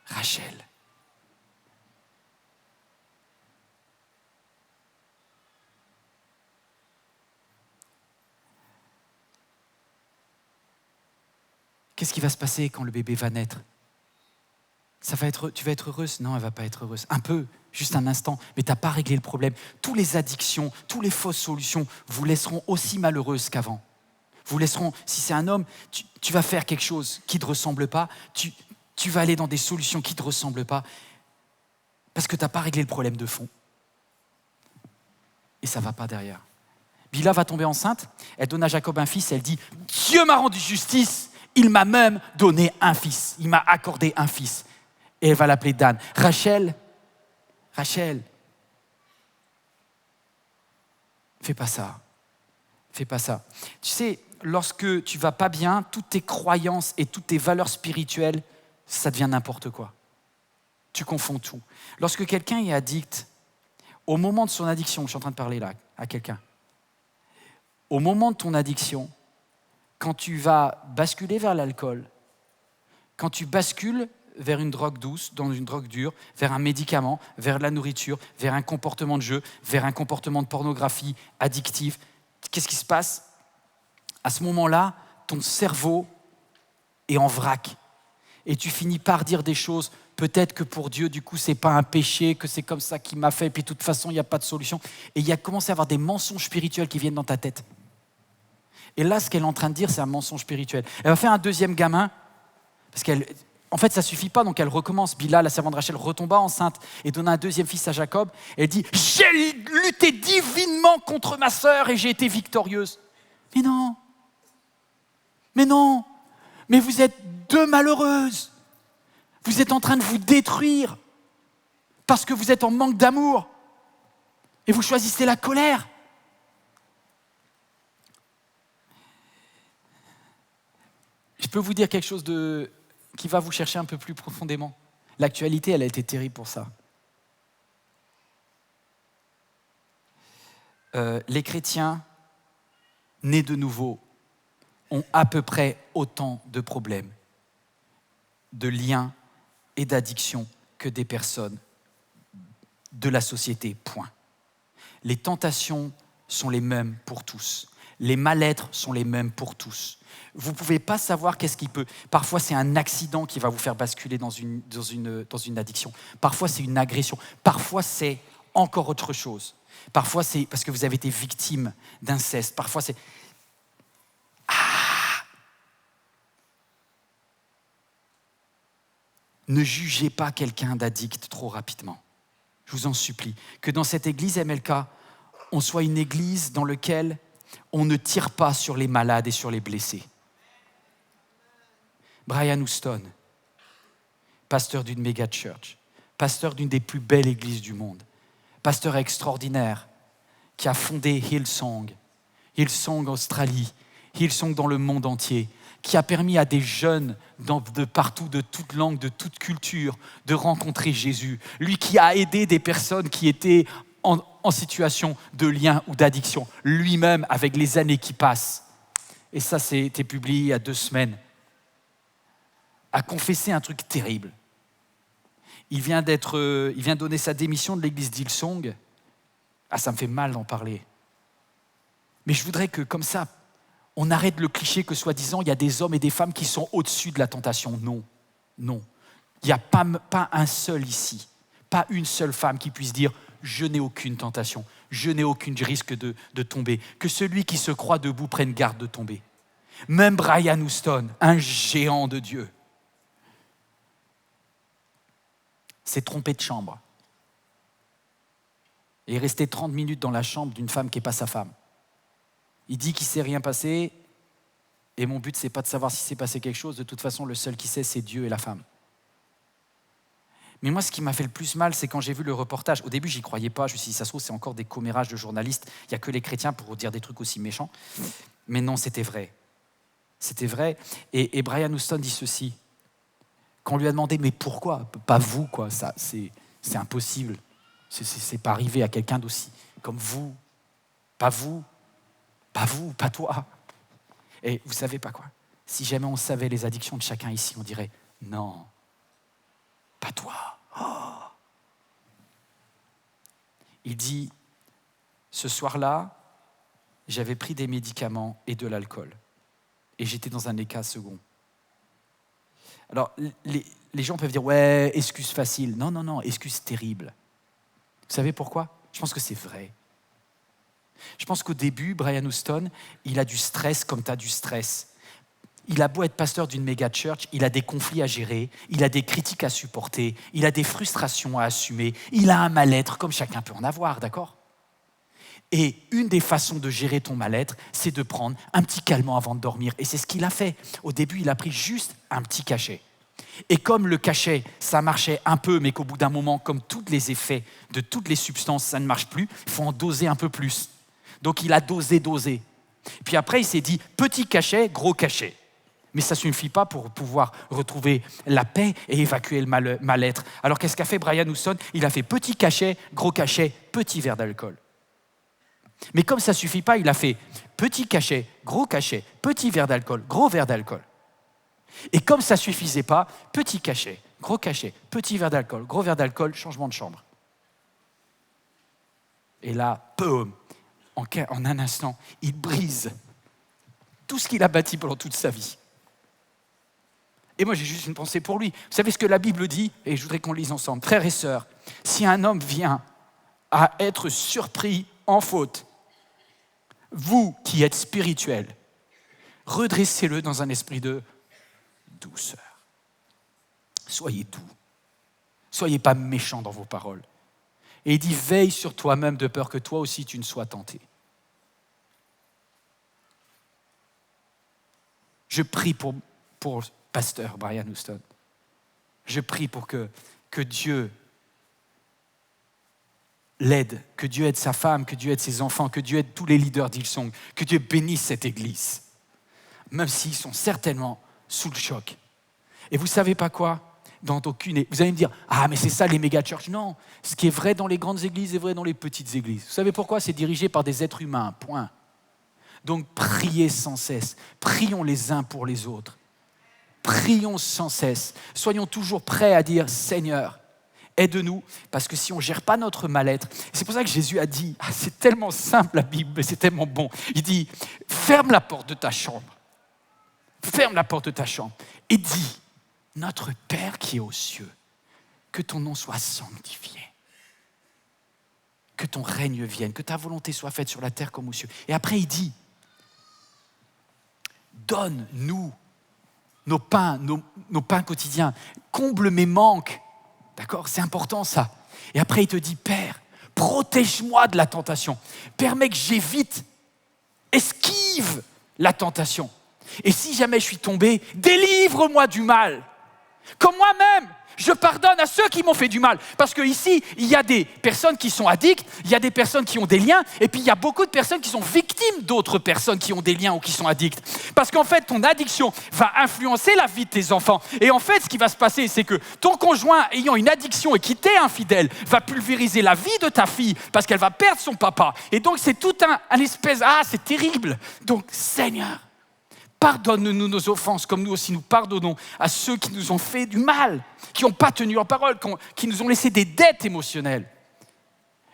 Rachel. Qu'est-ce qui va se passer quand le bébé va naître? Tu vas être heureuse? Non, elle ne va pas être heureuse. Un peu, juste un instant, mais tu n'as pas réglé le problème. Toutes les addictions, toutes les fausses solutions vous laisseront aussi malheureuse qu'avant. Vous laisseront, si c'est un homme, tu vas faire quelque chose qui ne te ressemble pas, tu vas aller dans des solutions qui ne te ressemblent pas, parce que tu n'as pas réglé le problème de fond. Et ça ne va pas derrière. Bilha va tomber enceinte, elle donne à Jacob un fils, elle dit « Dieu m'a rendu justice, il m'a même donné un fils, il m'a accordé un fils. » Et elle va l'appeler Dan. Rachel, fais pas ça. Tu sais, lorsque tu vas pas bien, toutes tes croyances et toutes tes valeurs spirituelles, ça devient n'importe quoi. Tu confonds tout. Lorsque quelqu'un est addict, au moment de son addiction, je suis en train de parler là à quelqu'un, au moment de ton addiction, quand tu vas basculer vers l'alcool, quand tu bascules vers une drogue douce, dans une drogue dure, vers un médicament, vers de la nourriture, vers un comportement de jeu, vers un comportement de pornographie addictif, qu'est-ce qui se passe? À ce moment-là, ton cerveau est en vrac. Et tu finis par dire des choses, peut-être que pour Dieu, du coup, c'est pas un péché, que c'est comme ça qu'il m'a fait, et puis de toute façon, il n'y a pas de solution. Et il y a commencé à avoir des mensonges spirituels qui viennent dans ta tête. Et là, ce qu'elle est en train de dire, c'est un mensonge spirituel. Elle va faire un deuxième gamin, parce en fait, ça ne suffit pas, donc elle recommence. Bilha, la servante Rachel, retomba enceinte et donna un deuxième fils à Jacob. Et elle dit, j'ai lutté divinement contre ma sœur et j'ai été victorieuse. Mais non, mais vous êtes deux malheureuses. Vous êtes en train de vous détruire parce que vous êtes en manque d'amour et vous choisissez la colère. Je peux vous dire quelque chose qui va vous chercher un peu plus profondément. L'actualité, elle a été terrible pour ça. Les chrétiens nés de nouveau ont à peu près autant de problèmes, de liens et d'addictions que des personnes de la société, point. Les tentations sont les mêmes pour tous. Les mal-être sont les mêmes pour tous. Vous ne pouvez pas savoir qu'est-ce qui peut... Parfois, c'est un accident qui va vous faire basculer dans une addiction. Parfois, c'est une agression. Parfois, c'est encore autre chose. Parfois, c'est parce que vous avez été victime d'inceste. Parfois, c'est... Ne jugez pas quelqu'un d'addict trop rapidement. Je vous en supplie. Que dans cette église MLK, on soit une église dans laquelle on ne tire pas sur les malades et sur les blessés. Brian Houston, pasteur d'une méga church, pasteur d'une des plus belles églises du monde, pasteur extraordinaire qui a fondé Hillsong Australie, Hillsong dans le monde entier, qui a permis à des jeunes de partout, de toute langue, de toute culture, de rencontrer Jésus. Lui qui a aidé des personnes qui étaient en situation de lien ou d'addiction, lui-même avec les années qui passent. Et ça, c'était publié il y a 2 semaines. A confessé un truc terrible. Il vient donner sa démission de l'église d'Hillsong. Ça me fait mal d'en parler. Mais je voudrais que, comme ça, on arrête le cliché que, soi-disant, il y a des hommes et des femmes qui sont au-dessus de la tentation. Non. Il n'y a pas un seul ici, pas une seule femme qui puisse dire « Je n'ai aucune tentation, je n'ai aucun risque de tomber. » Que celui qui se croit debout prenne garde de tomber. Même Brian Houston, un géant de Dieu, s'est trompé de chambre. Et est resté 30 minutes dans la chambre d'une femme qui n'est pas sa femme. Il dit qu'il ne s'est rien passé, et mon but, ce n'est pas de savoir si s'est passé quelque chose. De toute façon, le seul qui sait, c'est Dieu et la femme. Mais moi, ce qui m'a fait le plus mal, c'est quand j'ai vu le reportage. Au début, j'y croyais pas. Je me suis dit, ça se trouve, c'est encore des commérages de journalistes. Il n'y a que les chrétiens pour dire des trucs aussi méchants. Mais non, c'était vrai. C'était vrai. Et Brian Houston dit ceci. Quand on lui a demandé, mais pourquoi? Pas vous, quoi. Ça, c'est impossible. C'est pas arrivé à quelqu'un d'aussi comme vous. Pas vous. Pas vous, pas toi. Et vous savez pas quoi? Si jamais on savait les addictions de chacun ici, on dirait, non, pas toi. Oh. Il dit, ce soir-là, j'avais pris des médicaments et de l'alcool. Et j'étais dans un état second. Alors, les gens peuvent dire, ouais, excuse facile. Non, excuse terrible. Vous savez pourquoi? Je pense que c'est vrai. Je pense qu'au début, Brian Houston, il a du stress comme tu as du stress. Il a beau être pasteur d'une méga church, il a des conflits à gérer, il a des critiques à supporter, il a des frustrations à assumer, il a un mal-être comme chacun peut en avoir, d'accord? Et une des façons de gérer ton mal-être, c'est de prendre un petit calmant avant de dormir. Et c'est ce qu'il a fait. Au début, il a pris juste un petit cachet. Et comme le cachet, ça marchait un peu, mais qu'au bout d'un moment, comme tous les effets de toutes les substances, ça ne marche plus, il faut en doser un peu plus. Donc il a dosé. Puis après, il s'est dit, petit cachet, gros cachet. Mais ça ne suffit pas pour pouvoir retrouver la paix et évacuer le mal-être. Alors qu'est-ce qu'a fait Brian Houston? Il a fait petit cachet, gros cachet, petit verre d'alcool. Mais comme ça ne suffit pas, il a fait petit cachet, petit verre d'alcool, gros verre d'alcool. Et comme ça ne suffisait pas, petit cachet, petit verre d'alcool, gros verre d'alcool, changement de chambre. Et là, boum, en un instant, il brise tout ce qu'il a bâti pendant toute sa vie. Et moi, j'ai juste une pensée pour lui. Vous savez ce que la Bible dit? Et je voudrais qu'on le lise ensemble. Frères et sœurs, si un homme vient à être surpris en faute, vous qui êtes spirituels, redressez-le dans un esprit de douceur. Soyez doux. Soyez pas méchants dans vos paroles. Et il dit, veille sur toi-même de peur que toi aussi tu ne sois tenté. Je prie pour pasteur Brian Houston. Je prie pour que Dieu l'aide, que Dieu aide sa femme, que Dieu aide ses enfants, que Dieu aide tous les leaders d'Hillsong, que Dieu bénisse cette église, même s'ils sont certainement sous le choc. Et vous savez pas quoi? Vous allez me dire, ah mais c'est ça les méga-churches. Non, ce qui est vrai dans les grandes églises est vrai dans les petites églises. Vous savez pourquoi? C'est dirigé par des êtres humains, point. Donc priez sans cesse, prions les uns pour les autres. Prions sans cesse, soyons toujours prêts à dire, Seigneur, aide-nous, parce que si on ne gère pas notre mal-être, c'est pour ça que Jésus a dit, c'est tellement simple la Bible, mais c'est tellement bon, il dit, ferme la porte de ta chambre, et dis, notre Père qui est aux cieux, que ton nom soit sanctifié, que ton règne vienne, que ta volonté soit faite sur la terre comme aux cieux. Et après il dit, donne-nous nos pains quotidiens, comble mes manques. D'accord? C'est important ça. Et après, il te dit, Père, protège-moi de la tentation. Permets que j'évite, esquive la tentation. Et si jamais je suis tombé, délivre-moi du mal. Comme moi-même, je pardonne à ceux qui m'ont fait du mal. Parce qu'ici, il y a des personnes qui sont addictes, il y a des personnes qui ont des liens, et puis il y a beaucoup de personnes qui sont victimes d'autres personnes qui ont des liens ou qui sont addictes. Parce qu'en fait, ton addiction va influencer la vie de tes enfants. Et en fait, ce qui va se passer, c'est que ton conjoint ayant une addiction et qui t'est infidèle, va pulvériser la vie de ta fille parce qu'elle va perdre son papa. Et donc, c'est tout un espèce... Ah, c'est terrible. Donc, Seigneur, pardonne-nous nos offenses, comme nous aussi nous pardonnons à ceux qui nous ont fait du mal, qui n'ont pas tenu leur parole, qui nous ont laissé des dettes émotionnelles.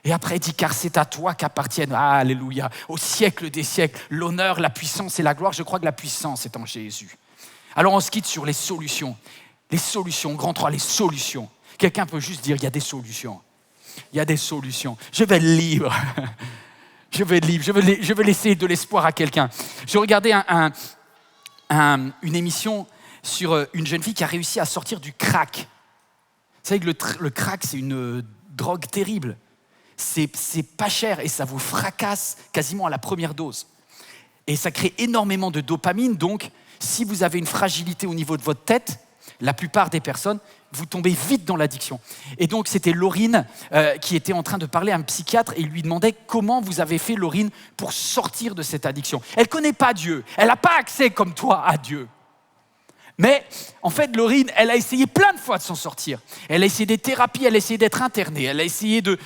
Et après, il dit, car c'est à toi qu'appartiennent, alléluia, au siècle des siècles, l'honneur, la puissance et la gloire. Je crois que la puissance est en Jésus. Alors on se quitte sur les solutions. Les solutions, grand 3, les solutions. Quelqu'un peut juste dire, il y a des solutions. Il y a des solutions. Je vais être libre. Je vais laisser de l'espoir à quelqu'un. Je regardais une émission sur une jeune fille qui a réussi à sortir du crack. Vous savez que le crack, c'est une drogue terrible. C'est pas cher et ça vous fracasse quasiment à la première dose. Et ça crée énormément de dopamine. Donc, si vous avez une fragilité au niveau de votre tête, la plupart des personnes, vous tombez vite dans l'addiction. Et donc, c'était Laurine qui était en train de parler à un psychiatre et il lui demandait comment vous avez fait, Laurine, pour sortir de cette addiction. Elle ne connaît pas Dieu. Elle n'a pas accès comme toi à Dieu. Mais en fait, Laurine, elle a essayé plein de fois de s'en sortir. Elle a essayé des thérapies, elle a essayé d'être internée, elle a essayé de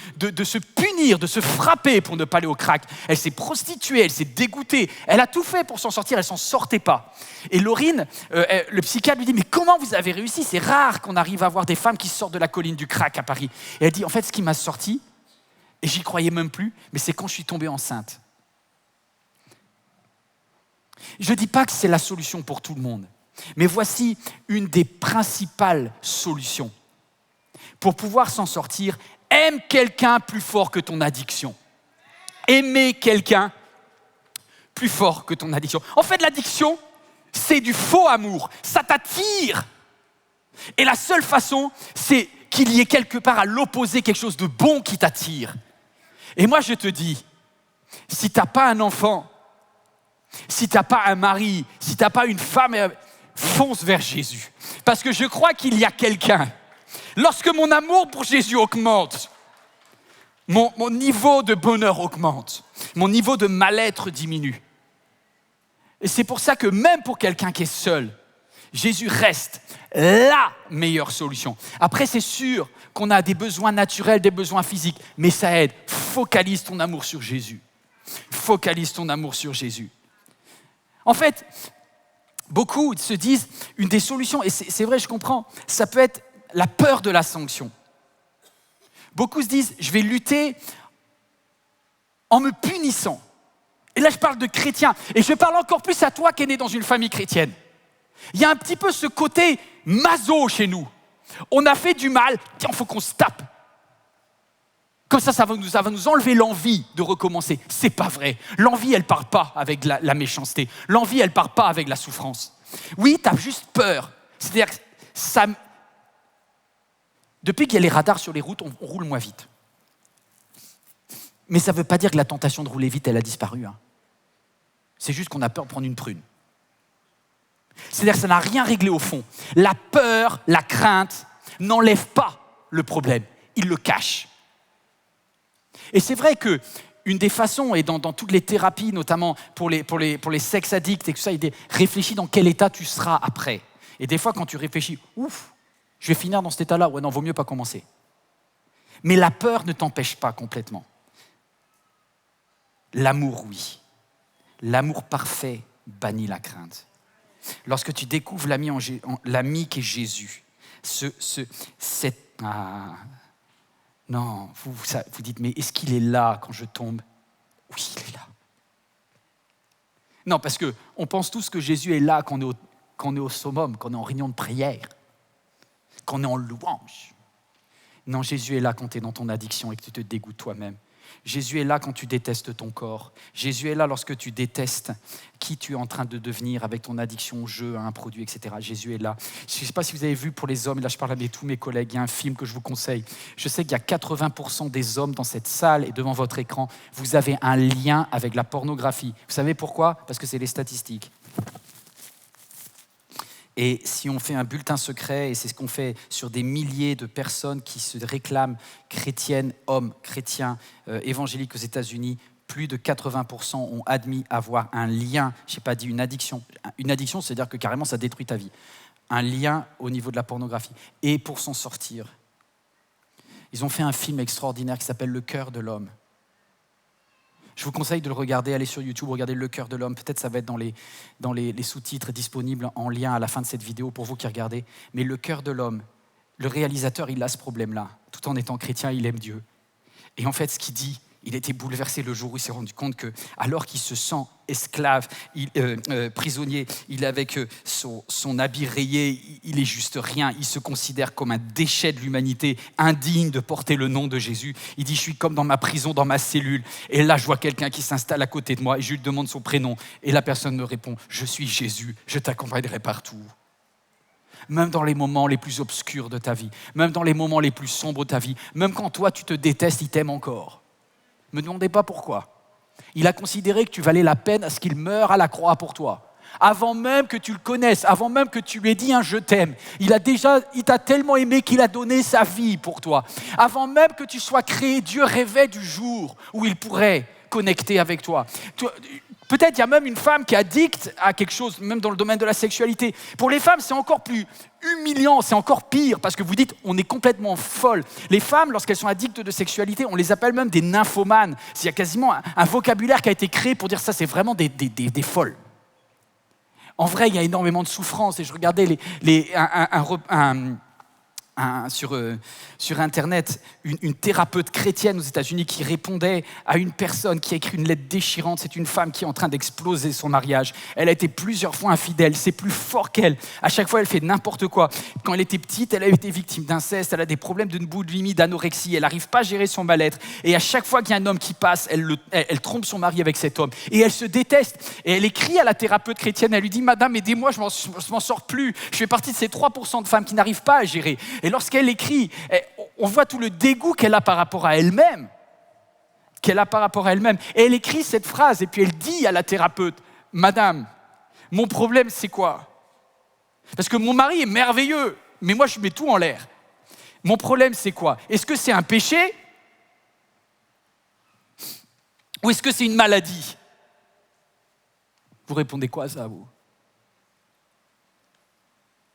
se punir, de se frapper pour ne pas aller au crack. Elle s'est prostituée, elle s'est dégoûtée. Elle a tout fait pour s'en sortir, elle ne s'en sortait pas. Et Laurine, le psychiatre lui dit, mais comment vous avez réussi? C'est rare qu'on arrive à voir des femmes qui sortent de la colline du crack à Paris. Et elle dit, en fait, ce qui m'a sorti, et j'y croyais même plus, mais c'est quand je suis tombée enceinte. Je ne dis pas que c'est la solution pour tout le monde. Mais voici une des principales solutions. Pour pouvoir s'en sortir, aime quelqu'un plus fort que ton addiction. Aimer quelqu'un plus fort que ton addiction. En fait, l'addiction, c'est du faux amour. Ça t'attire. Et la seule façon, c'est qu'il y ait quelque part à l'opposé quelque chose de bon qui t'attire. Et moi, je te dis, si tu n'as pas un enfant, si tu n'as pas un mari, si tu n'as pas une femme, fonce vers Jésus. Parce que je crois qu'il y a quelqu'un. Lorsque mon amour pour Jésus augmente, mon niveau de bonheur augmente, mon niveau de mal-être diminue. Et c'est pour ça que même pour quelqu'un qui est seul, Jésus reste la meilleure solution. Après, c'est sûr qu'on a des besoins naturels, des besoins physiques, mais ça aide. Focalise ton amour sur Jésus. Focalise ton amour sur Jésus. En fait, beaucoup se disent, une des solutions, et c'est vrai, je comprends, ça peut être la peur de la sanction. Beaucoup se disent, je vais lutter en me punissant. Et là, je parle de chrétiens. Et je parle encore plus à toi qui es né dans une famille chrétienne. Il y a un petit peu ce côté maso chez nous. On a fait du mal, tiens, il faut qu'on se tape. Comme ça va nous enlever l'envie de recommencer. C'est pas vrai. L'envie, elle part pas avec la méchanceté. L'envie, elle part pas avec la souffrance. Oui, tu as juste peur. C'est-à-dire que ça... Depuis qu'il y a les radars sur les routes, on roule moins vite. Mais ça ne veut pas dire que la tentation de rouler vite, elle a disparu. Hein. C'est juste qu'on a peur de prendre une prune. C'est-à-dire que ça n'a rien réglé au fond. La peur, la crainte n'enlève pas le problème, il le cache. Et c'est vrai qu'une des façons, et dans toutes les thérapies, notamment pour les sex addicts et tout ça, il dit réfléchis dans quel état tu seras après. Et des fois, quand tu réfléchis, ouf, je vais finir dans cet état-là, ouais non, vaut mieux pas commencer. Mais la peur ne t'empêche pas complètement. L'amour, oui. L'amour parfait bannit la crainte. Lorsque tu découvres l'ami qui est Jésus, non, vous dites, mais est-ce qu'il est là quand je tombe? Oui, il est là. Non, parce qu'on pense tous que Jésus est là quand on est au summum, quand on est en réunion de prière, quand on est en louange. Non, Jésus est là quand tu es dans ton addiction et que tu te dégoûtes toi-même. Jésus est là quand tu détestes ton corps. Jésus est là lorsque tu détestes qui tu es en train de devenir avec ton addiction au jeu, à un produit, etc. Jésus est là. Je ne sais pas si vous avez vu pour les hommes, et là je parle à tous mes collègues, il y a un film que je vous conseille. Je sais qu'il y a 80% des hommes dans cette salle et devant votre écran, vous avez un lien avec la pornographie. Vous savez pourquoi? Parce que c'est les statistiques. Et si on fait un bulletin secret, et c'est ce qu'on fait sur des milliers de personnes qui se réclament chrétiennes, hommes chrétiens, évangéliques aux États-Unis, plus de 80% ont admis avoir un lien, je n'ai pas dit une addiction. Une addiction, c'est-à-dire que carrément ça détruit ta vie. Un lien au niveau de la pornographie. Et pour s'en sortir, ils ont fait un film extraordinaire qui s'appelle Le cœur de l'homme. Je vous conseille de le regarder, allez sur YouTube, regardez Le cœur de l'homme. Peut-être ça va être dans les sous-titres disponibles en lien à la fin de cette vidéo pour vous qui regardez. Mais Le cœur de l'homme, le réalisateur, il a ce problème-là. Tout en étant chrétien, il aime Dieu. Et en fait, ce qu'il dit, il était bouleversé le jour où il s'est rendu compte que, alors qu'il se sent esclave, prisonnier, il est avec son habit rayé, il est juste rien. Il se considère comme un déchet de l'humanité, indigne de porter le nom de Jésus. Il dit, je suis comme dans ma prison, dans ma cellule. Et là, je vois quelqu'un qui s'installe à côté de moi et je lui demande son prénom. Et la personne me répond, je suis Jésus, je t'accompagnerai partout. Même dans les moments les plus obscurs de ta vie, même dans les moments les plus sombres de ta vie, même quand toi, tu te détestes, il t'aime encore. Ne me demandez pas pourquoi. Il a considéré que tu valais la peine à ce qu'il meure à la croix pour toi. Avant même que tu le connaisses, avant même que tu lui aies dit un « je t'aime », il t'a tellement aimé qu'il a donné sa vie pour toi. Avant même que tu sois créé, Dieu rêvait du jour où il pourrait connecter avec toi. Peut-être il y a même une femme qui est addicte à quelque chose, même dans le domaine de la sexualité. Pour les femmes, c'est encore plus humiliant, c'est encore pire, parce que vous dites, on est complètement folle. Les femmes, lorsqu'elles sont addictes de sexualité, on les appelle même des nymphomanes. Il y a quasiment un vocabulaire qui a été créé pour dire ça, c'est vraiment des folles. En vrai, il y a énormément de souffrance, et je regardais sur Internet, une thérapeute chrétienne aux États-Unis qui répondait à une personne qui a écrit une lettre déchirante. C'est une femme qui est en train d'exploser son mariage. Elle a été plusieurs fois infidèle, c'est plus fort qu'elle. À chaque fois, elle fait n'importe quoi. Quand elle était petite, elle a été victime d'inceste, elle a des problèmes de boulimie, d'anorexie, elle n'arrive pas à gérer son mal-être. Et à chaque fois qu'il y a un homme qui passe, elle trompe son mari avec cet homme. Et elle se déteste. Et elle écrit à la thérapeute chrétienne, elle lui dit « Madame, aidez-moi, je m'en sors plus. Je fais partie de ces 3% de femmes qui n'arrivent pas à gérer. » Et lorsqu'elle écrit, on voit tout le dégoût qu'elle a par rapport à elle-même. qu'elle a par rapport à elle-même. Et elle écrit cette phrase et puis elle dit à la thérapeute, « Madame, mon problème c'est quoi ? Parce que mon mari est merveilleux, mais moi je mets tout en l'air. Mon problème c'est quoi ? Est-ce que c'est un péché ? Ou est-ce que c'est une maladie ? » Vous répondez quoi à ça, vous ?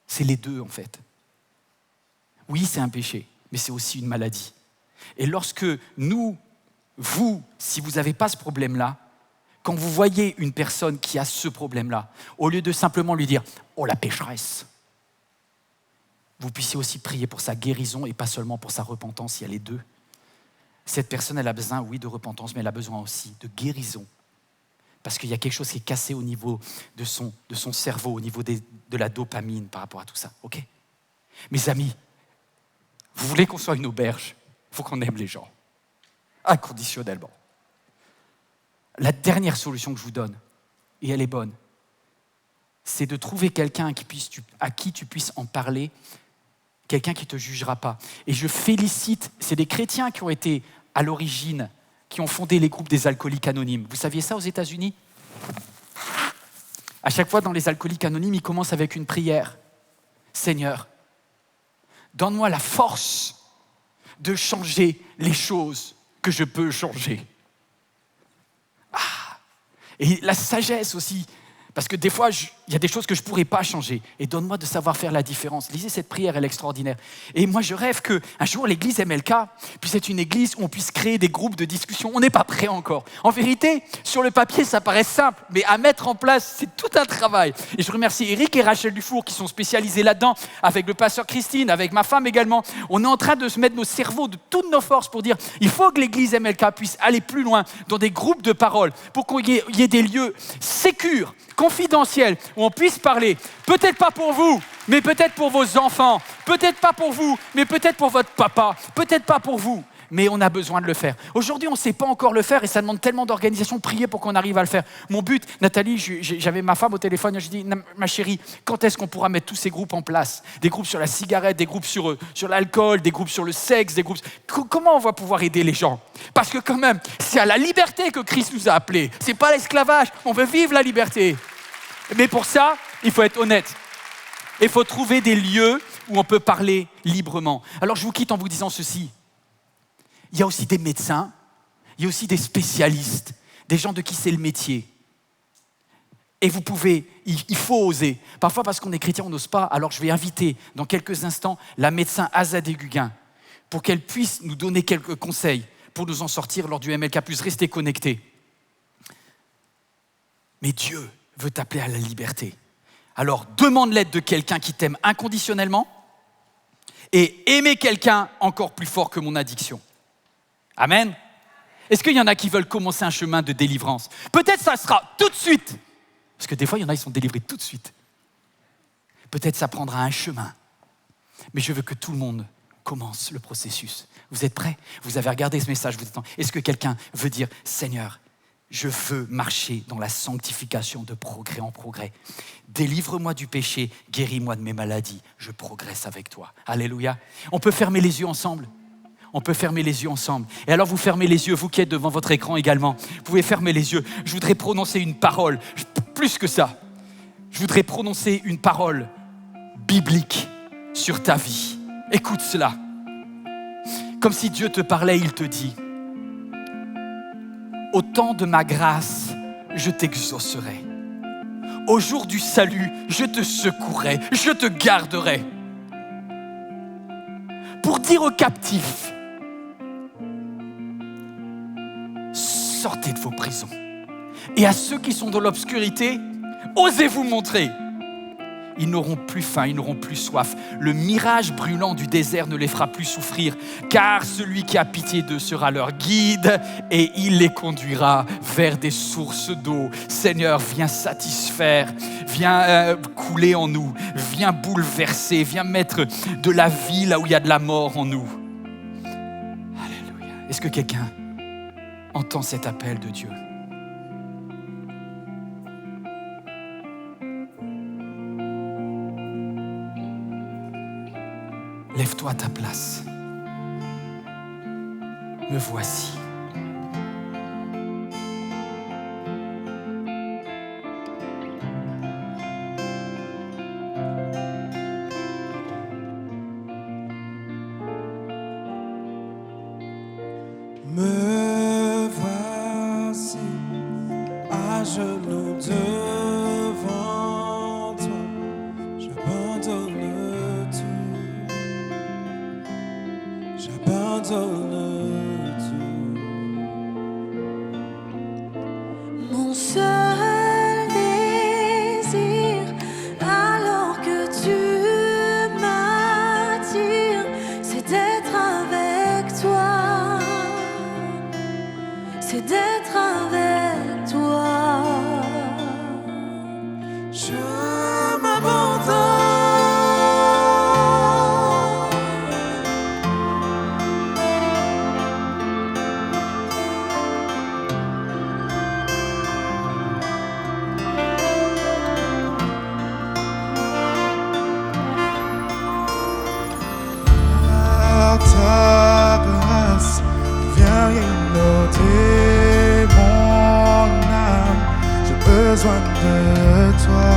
C'est les deux, en fait. Oui, c'est un péché, mais c'est aussi une maladie. Et lorsque nous, vous, si vous n'avez pas ce problème-là, quand vous voyez une personne qui a ce problème-là, au lieu de simplement lui dire « Oh, la pécheresse », vous puissiez aussi prier pour sa guérison et pas seulement pour sa repentance, il y a les deux. Cette personne, elle a besoin, oui, de repentance, mais elle a besoin aussi de guérison. Parce qu'il y a quelque chose qui est cassé au niveau de son cerveau, au niveau de la dopamine par rapport à tout ça. Ok ? Mes amis, vous voulez qu'on soit une auberge ? Il faut qu'on aime les gens, inconditionnellement. La dernière solution que je vous donne, et elle est bonne, c'est de trouver quelqu'un à qui tu puisses en parler, quelqu'un qui ne te jugera pas. Et je félicite, c'est des chrétiens qui ont été à l'origine, qui ont fondé les groupes des alcooliques anonymes. Vous saviez ça aux États-Unis ? À chaque fois dans les alcooliques anonymes, ils commencent avec une prière. Seigneur, donne-moi la force de changer les choses que je peux changer. Et la sagesse aussi, parce que des fois, il y a des choses que je ne pourrais pas changer. Et donne-moi de savoir faire la différence. Lisez cette prière, elle est extraordinaire. Et moi, je rêve qu'un jour, l'église MLK puisse être une église où on puisse créer des groupes de discussion. On n'est pas prêt encore. En vérité, sur le papier, ça paraît simple, mais à mettre en place, c'est tout un travail. Et je remercie Eric et Rachel Dufour qui sont spécialisés là-dedans, avec le pasteur Christine, avec ma femme également. On est en train de se mettre nos cerveaux de toutes nos forces pour dire il faut que l'église MLK puisse aller plus loin dans des groupes de parole pour qu'il y ait des lieux sécures, confidentiels, où on puisse parler, peut-être pas pour vous, mais peut-être pour vos enfants, peut-être pas pour vous, mais peut-être pour votre papa, peut-être pas pour vous, mais on a besoin de le faire. Aujourd'hui, on ne sait pas encore le faire et ça demande tellement d'organisation. Priez pour qu'on arrive à le faire. Mon but, Nathalie, j'avais ma femme au téléphone, je dis ma chérie, quand est-ce qu'on pourra mettre tous ces groupes en place ? Des groupes sur la cigarette, des groupes sur l'alcool, des groupes sur le sexe, des groupes... Comment on va pouvoir aider les gens ? Parce que quand même, c'est à la liberté que Christ nous a appelés. C'est pas l'esclavage, on veut vivre la liberté. Mais pour ça, il faut être honnête. Il faut trouver des lieux où on peut parler librement. Alors je vous quitte en vous disant ceci. Il y a aussi des médecins, il y a aussi des spécialistes, des gens de qui c'est le métier. Et vous pouvez, il faut oser. Parfois parce qu'on est chrétien, on n'ose pas. Alors je vais inviter dans quelques instants la médecin Azadeh Guguin pour qu'elle puisse nous donner quelques conseils pour nous en sortir lors du MLK+, rester connectés. Mais Dieu veut t'appeler à la liberté. Alors, demande l'aide de quelqu'un qui t'aime inconditionnellement et aimer quelqu'un encore plus fort que mon addiction. Amen. Est-ce qu'il y en a qui veulent commencer un chemin de délivrance ? Peut-être ça sera tout de suite. Parce que des fois, il y en a qui sont délivrés tout de suite. Peut-être ça prendra un chemin. Mais je veux que tout le monde commence le processus. Vous êtes prêts ? Vous avez regardé ce message, vous êtes en... Est-ce que quelqu'un veut dire « Seigneur, je veux marcher dans la sanctification de progrès en progrès. Délivre-moi du péché, guéris-moi de mes maladies. Je progresse avec toi. » Alléluia. On peut fermer les yeux ensemble. On peut fermer les yeux ensemble. Et alors vous fermez les yeux, vous qui êtes devant votre écran également. Vous pouvez fermer les yeux. Je voudrais prononcer une parole, plus que ça. Je voudrais prononcer une parole biblique sur ta vie. Écoute cela. Comme si Dieu te parlait, il te dit: au temps de ma grâce, je t'exaucerai. Au jour du salut, je te secourrai, je te garderai. Pour dire aux captifs: sortez de vos prisons. Et à ceux qui sont dans l'obscurité, osez vous montrer. Ils n'auront plus faim, ils n'auront plus soif. Le mirage brûlant du désert ne les fera plus souffrir, car celui qui a pitié d'eux sera leur guide et il les conduira vers des sources d'eau. Seigneur, viens satisfaire, viens couler en nous, viens bouleverser, viens mettre de la vie là où il y a de la mort en nous. Alléluia. Est-ce que quelqu'un entend cet appel de Dieu? Lève-toi à ta place. Me voici. m'abandonne tout. Mon seul désir, alors que tu m'attires, c'est d'être avec toi, c'est d'être avec toi. Je m'abandonne. À ta grâce, viens inonder mon âme. J'ai besoin de toi.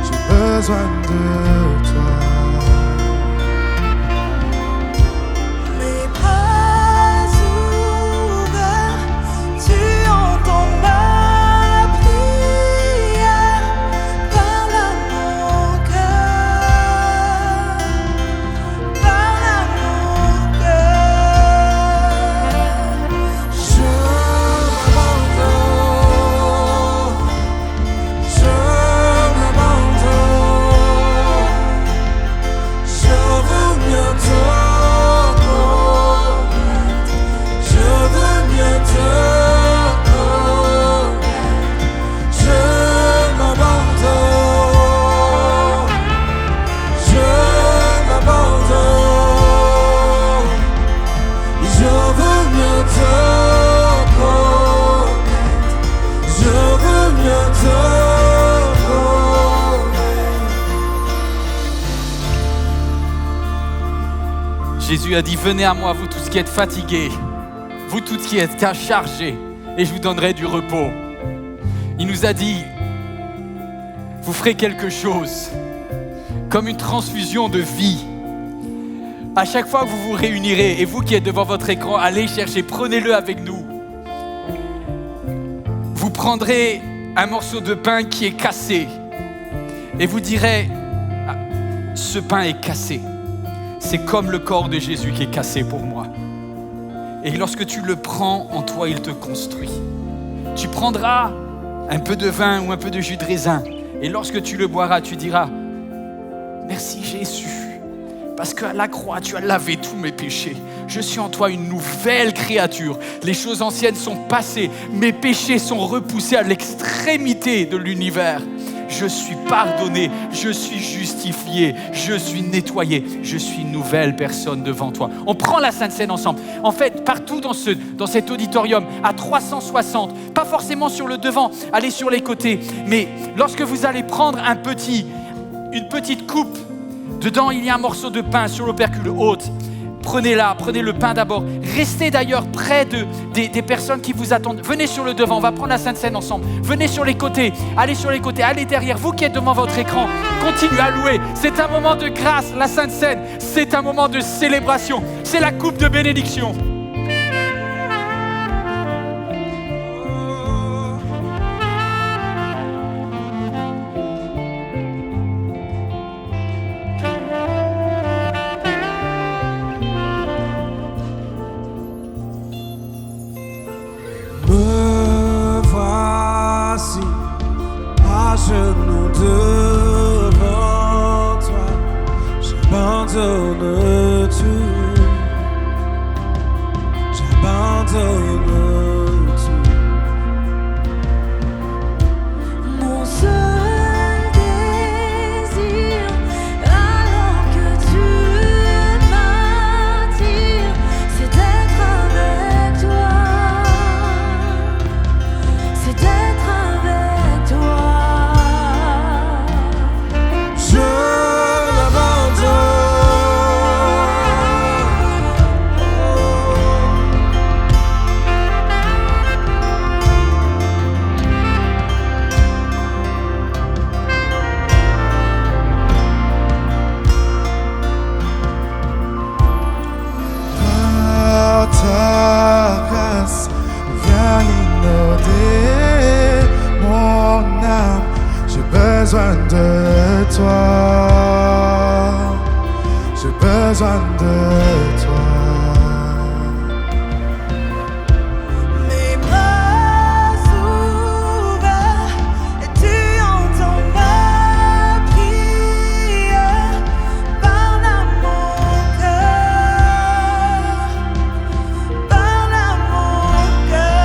J'ai besoin de toi. Mes bras ouverts, tu entends ma prière. Parle à mon cœur, parle à mon cœur. Je m'abandonne. Je m'abandonne. Je veux mieux te connaître. Je veux mieux te connaître. Je m'abandonne. Je m'abandonne. Je veux mieux te connaître. Je veux mieux te connaître. Jésus a dit, venez à moi, vous tous qui êtes fatigués, vous tous qui êtes chargés, et je vous donnerai du repos. Il nous a dit, vous ferez quelque chose, comme une transfusion de vie. À chaque fois que vous vous réunirez, et vous qui êtes devant votre écran, allez chercher, prenez-le avec nous. Vous prendrez un morceau de pain qui est cassé, et vous direz, ah, ce pain est cassé. C'est comme le corps de Jésus qui est cassé pour moi. Et lorsque tu le prends, en toi, il te construit. Tu prendras un peu de vin ou un peu de jus de raisin. Et lorsque tu le boiras, tu diras, merci Jésus, parce qu'à la croix, tu as lavé tous mes péchés. Je suis en toi une nouvelle créature. Les choses anciennes sont passées. Mes péchés sont repoussés à l'extrémité de l'univers. Je suis pardonné, je suis justifié, je suis nettoyé, je suis une nouvelle personne devant toi. On prend la Sainte Seine ensemble. En fait, partout dans cet auditorium, à 360, pas forcément sur le devant, allez sur les côtés. Mais lorsque vous allez prendre une petite coupe, dedans il y a un morceau de pain sur l'opercule haute. Prenez-la, prenez le pain d'abord. Restez d'ailleurs près des personnes qui vous attendent. Venez sur le devant, on va prendre la Sainte Seine ensemble. Venez sur les côtés, allez derrière. Vous qui êtes devant votre écran, continuez à louer. C'est un moment de grâce, la Sainte Seine. C'est un moment de célébration. C'est la coupe de bénédiction. Me voici à genoux devant toi. J'abandonne tout. J'abandonne tout. Mon seul désir, alors que tu m'attires, c'est d'être avec toi, c'est d'être avec toi. Je Par ta grâce, viens inonder mon âme. J'ai besoin de toi. j'ai besoin de toi. Mes bras ouverts et tu entends ma prière. Parle à mon cœur, parle à mon cœur.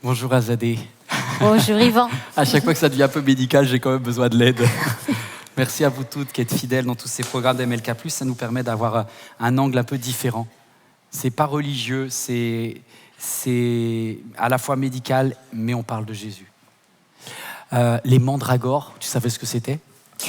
Bonjour Azadé. Bonjour Yvan. À chaque fois que ça devient un peu médical, j'ai quand même besoin de l'aide. Merci à vous toutes qui êtes fidèles dans tous ces programmes d'MLK+. Ça nous permet d'avoir un angle un peu différent. C'est pas religieux, c'est à la fois médical, mais on parle de Jésus. Les mandragores, tu savais ce que c'était ?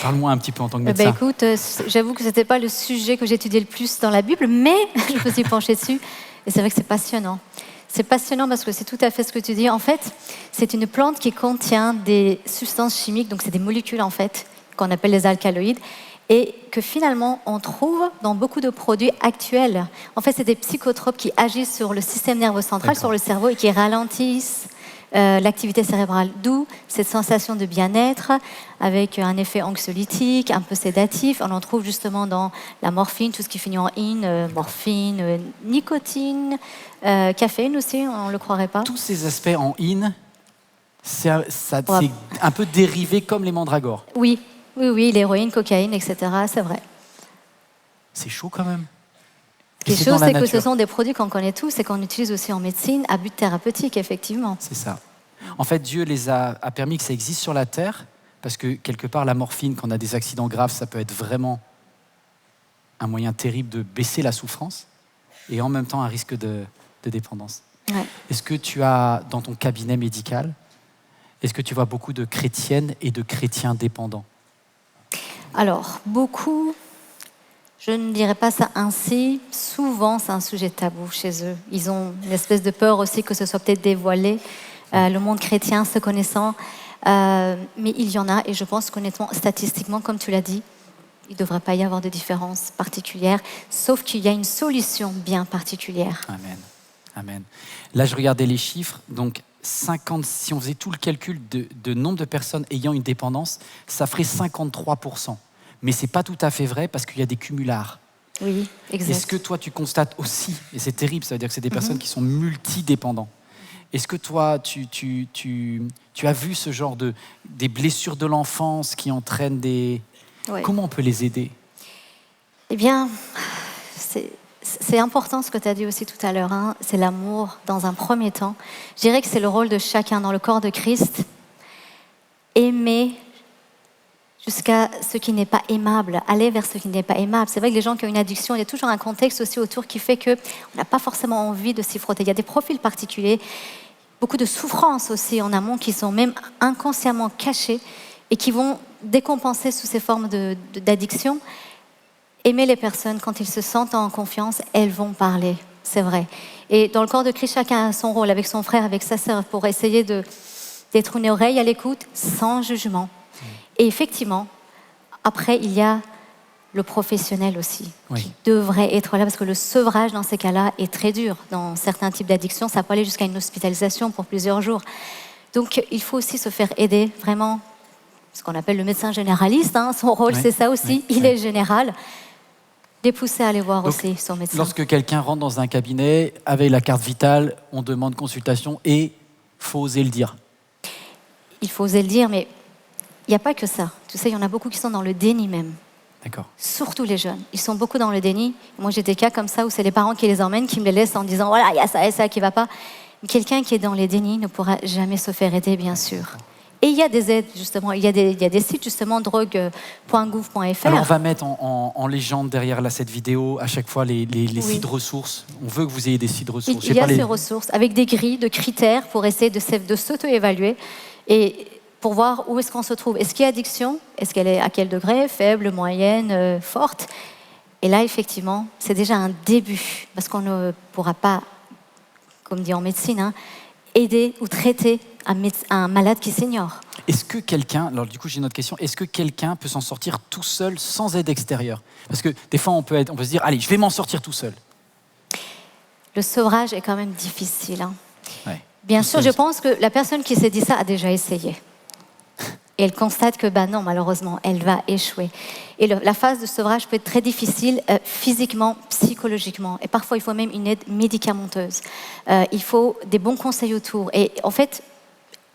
Parle-moi un petit peu en tant que Ben médecin. écoute, j'avoue que c'était pas le sujet que j'étudiais le plus dans la Bible, mais je me suis penchée dessus. Et c'est vrai que c'est passionnant. C'est passionnant parce que c'est tout à fait ce que tu dis. En fait, c'est une plante qui contient des substances chimiques, donc c'est des molécules en fait, qu'on appelle les alcaloïdes, et que finalement on trouve dans beaucoup de produits actuels. En fait, c'est des psychotropes qui agissent sur le système nerveux central, D'accord. sur le cerveau, et qui ralentissent l'activité cérébrale. D'où cette sensation de bien-être avec un effet anxiolytique, un peu sédatif. On en trouve justement dans la morphine, tout ce qui finit en in, morphine, nicotine, caféine aussi, on ne le croirait pas. Tous ces aspects en in, c'est Ouais. un peu dérivé comme les mandragores. Oui, oui, oui, l'héroïne, cocaïne, etc. C'est vrai. C'est chaud quand même. Ce qui Et est c'est dans chose, la c'est que ce nature. sont des produits qu'on connaît tous et qu'on utilise aussi en médecine à but thérapeutique, effectivement. C'est ça. En fait, Dieu a permis que ça existe sur la terre, parce que quelque part, la morphine, quand on a des accidents graves, ça peut être vraiment un moyen terrible de baisser la souffrance, et en même temps un risque de dépendance. Ouais. Est-ce que tu as, dans ton cabinet médical, est-ce que tu vois beaucoup de chrétiennes et de chrétiens dépendants? Alors, beaucoup, je ne dirais pas ça ainsi, souvent c'est un sujet tabou chez eux. Ils ont une espèce de peur aussi que ce soit peut-être dévoilé, le monde chrétien se connaissant, mais il y en a, et je pense qu'honnêtement, statistiquement, comme tu l'as dit, il ne devrait pas y avoir de différence particulière, sauf qu'il y a une solution bien particulière. Amen. Amen. Là, je regardais les chiffres. Donc, 50, si on faisait tout le calcul de nombre de personnes ayant une dépendance, ça ferait 53%. Mais ce n'est pas tout à fait vrai parce qu'il y a des cumulards. Oui, exact. Est-ce que toi, tu constates aussi, et c'est terrible, ça veut dire que c'est des personnes qui sont multidépendants. Est-ce que toi, tu as vu ce genre des blessures de l'enfance qui entraînent des... Ouais. Comment on peut les aider? Eh bien, c'est important ce que tu as dit aussi tout à l'heure, hein. C'est l'amour dans un premier temps. Je dirais que c'est le rôle de chacun dans le corps de Christ. Aimer jusqu'à ce qui n'est pas aimable, aller vers ce qui n'est pas aimable. C'est vrai que les gens qui ont une addiction, il y a toujours un contexte aussi autour qui fait qu'on n'a pas forcément envie de s'y frotter. Il y a des profils particuliers, beaucoup de souffrances aussi en amont qui sont même inconsciemment cachées et qui vont décompenser sous ces formes d'addiction. Aimer les personnes, quand ils se sentent en confiance, elles vont parler, c'est vrai. Et dans le corps de Christ, chacun a son rôle, avec son frère, avec sa sœur, pour essayer d'être une oreille à l'écoute, sans jugement. Et effectivement, après, il y a le professionnel aussi, Oui. qui devrait être là, parce que le sevrage dans ces cas-là est très dur. Dans certains types d'addictions, ça peut aller jusqu'à une hospitalisation pour plusieurs jours. Donc, il faut aussi se faire aider, vraiment, ce qu'on appelle le médecin généraliste, hein, son rôle, Oui, c'est ça aussi, oui, il oui. est général. Les pousser à aller voir Donc, aussi son médecin. Lorsque quelqu'un rentre dans un cabinet avec la carte vitale, on demande consultation et faut oser le dire. Il faut oser le dire, mais il n'y a pas que ça. Tu sais, il y en a beaucoup qui sont dans le déni même. D'accord. Surtout les jeunes. Ils sont beaucoup dans le déni. Moi, j'ai des cas comme ça où c'est les parents qui les emmènent, qui me les laissent en disant « Voilà, il y a ça et ça qui ne va pas ». Quelqu'un qui est dans les dénis ne pourra jamais se faire aider, bien sûr. Et il y a des aides, justement. Il y a des sites, justement, drogue.gouv.fr. Alors on va mettre en légende derrière là, cette vidéo à chaque fois les Oui. sites de ressources. On veut que vous ayez des sites de ressources. Il y a ces ressources avec des grilles de critères pour essayer de s'auto-évaluer et pour voir où est-ce qu'on se trouve. Est-ce qu'il y a addiction? Est-ce qu'elle est à quel degré? Faible, moyenne, forte? Et là, effectivement, c'est déjà un début parce qu'on ne pourra pas, comme dit en médecine, hein, aider ou traiter un malade qui s'ignore. Est-ce que quelqu'un, alors du coup j'ai une autre question, est-ce que quelqu'un peut s'en sortir tout seul sans aide extérieure? Parce que des fois on peut se dire, allez, je vais m'en sortir tout seul. Le sevrage est quand même difficile, hein. Ouais. Bien Tout sûr, seul. je pense que la personne qui s'est dit ça a déjà essayé. Et elle constate que, non, malheureusement, elle va échouer. Et la phase de sevrage peut être très difficile physiquement, psychologiquement. Et parfois, il faut même une aide médicamenteuse. Il faut des bons conseils autour. Et en fait,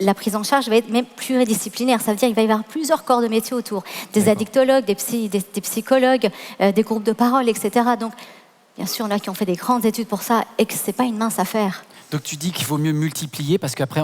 la prise en charge va être même pluridisciplinaire. Ça veut dire qu'il va y avoir plusieurs corps de métier autour. Des D'accord. addictologues, des psychologues, des groupes de parole, etc. Donc, bien sûr, il y en a qui ont fait des grandes études pour ça et que ce n'est pas une mince affaire. Donc tu dis qu'il vaut mieux multiplier parce qu'après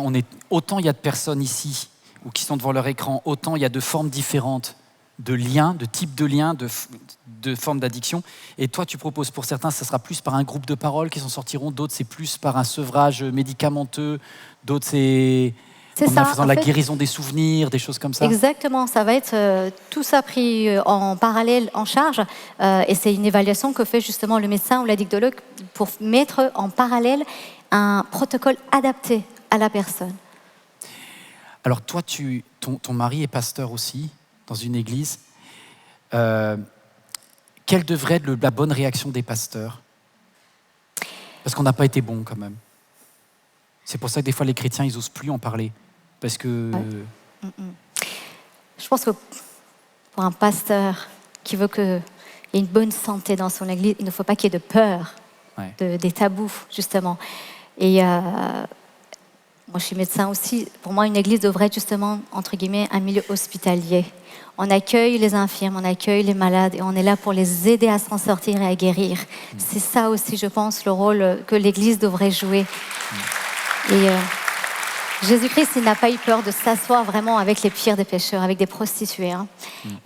autant il y a de personnes ici ou qui sont devant leur écran, autant il y a de formes différentes de liens, de types de liens, de formes d'addiction. Et toi, tu proposes pour certains, ça sera plus par un groupe de parole qui s'en sortiront, d'autres c'est plus par un sevrage médicamenteux, d'autres c'est C'est En ça, faisant en la fait. guérison des souvenirs, des choses comme ça. Exactement, ça va être tout ça pris en parallèle, en charge, et c'est une évaluation que fait justement le médecin ou l'addictologue pour mettre en parallèle un protocole adapté à la personne. Alors toi, ton mari est pasteur aussi, dans une église. Quelle devrait être la bonne réaction des pasteurs? Parce qu'on n'a pas été bon quand même. C'est pour ça que des fois les chrétiens, ils n'osent plus en parler. Parce que... Je pense que pour un pasteur qui veut qu'il y ait une bonne santé dans son église, il ne faut pas qu'il y ait de peur, Ouais. des tabous, justement. Et moi, je suis médecin aussi. Pour moi, une église devrait être justement, entre guillemets, un milieu hospitalier. On accueille les infirmes, on accueille les malades et on est là pour les aider à s'en sortir et à guérir. C'est ça aussi, je pense, le rôle que l'église devrait jouer. Et Jésus-Christ, il n'a pas eu peur de s'asseoir vraiment avec les pires des pécheurs, avec des prostituées. Hein.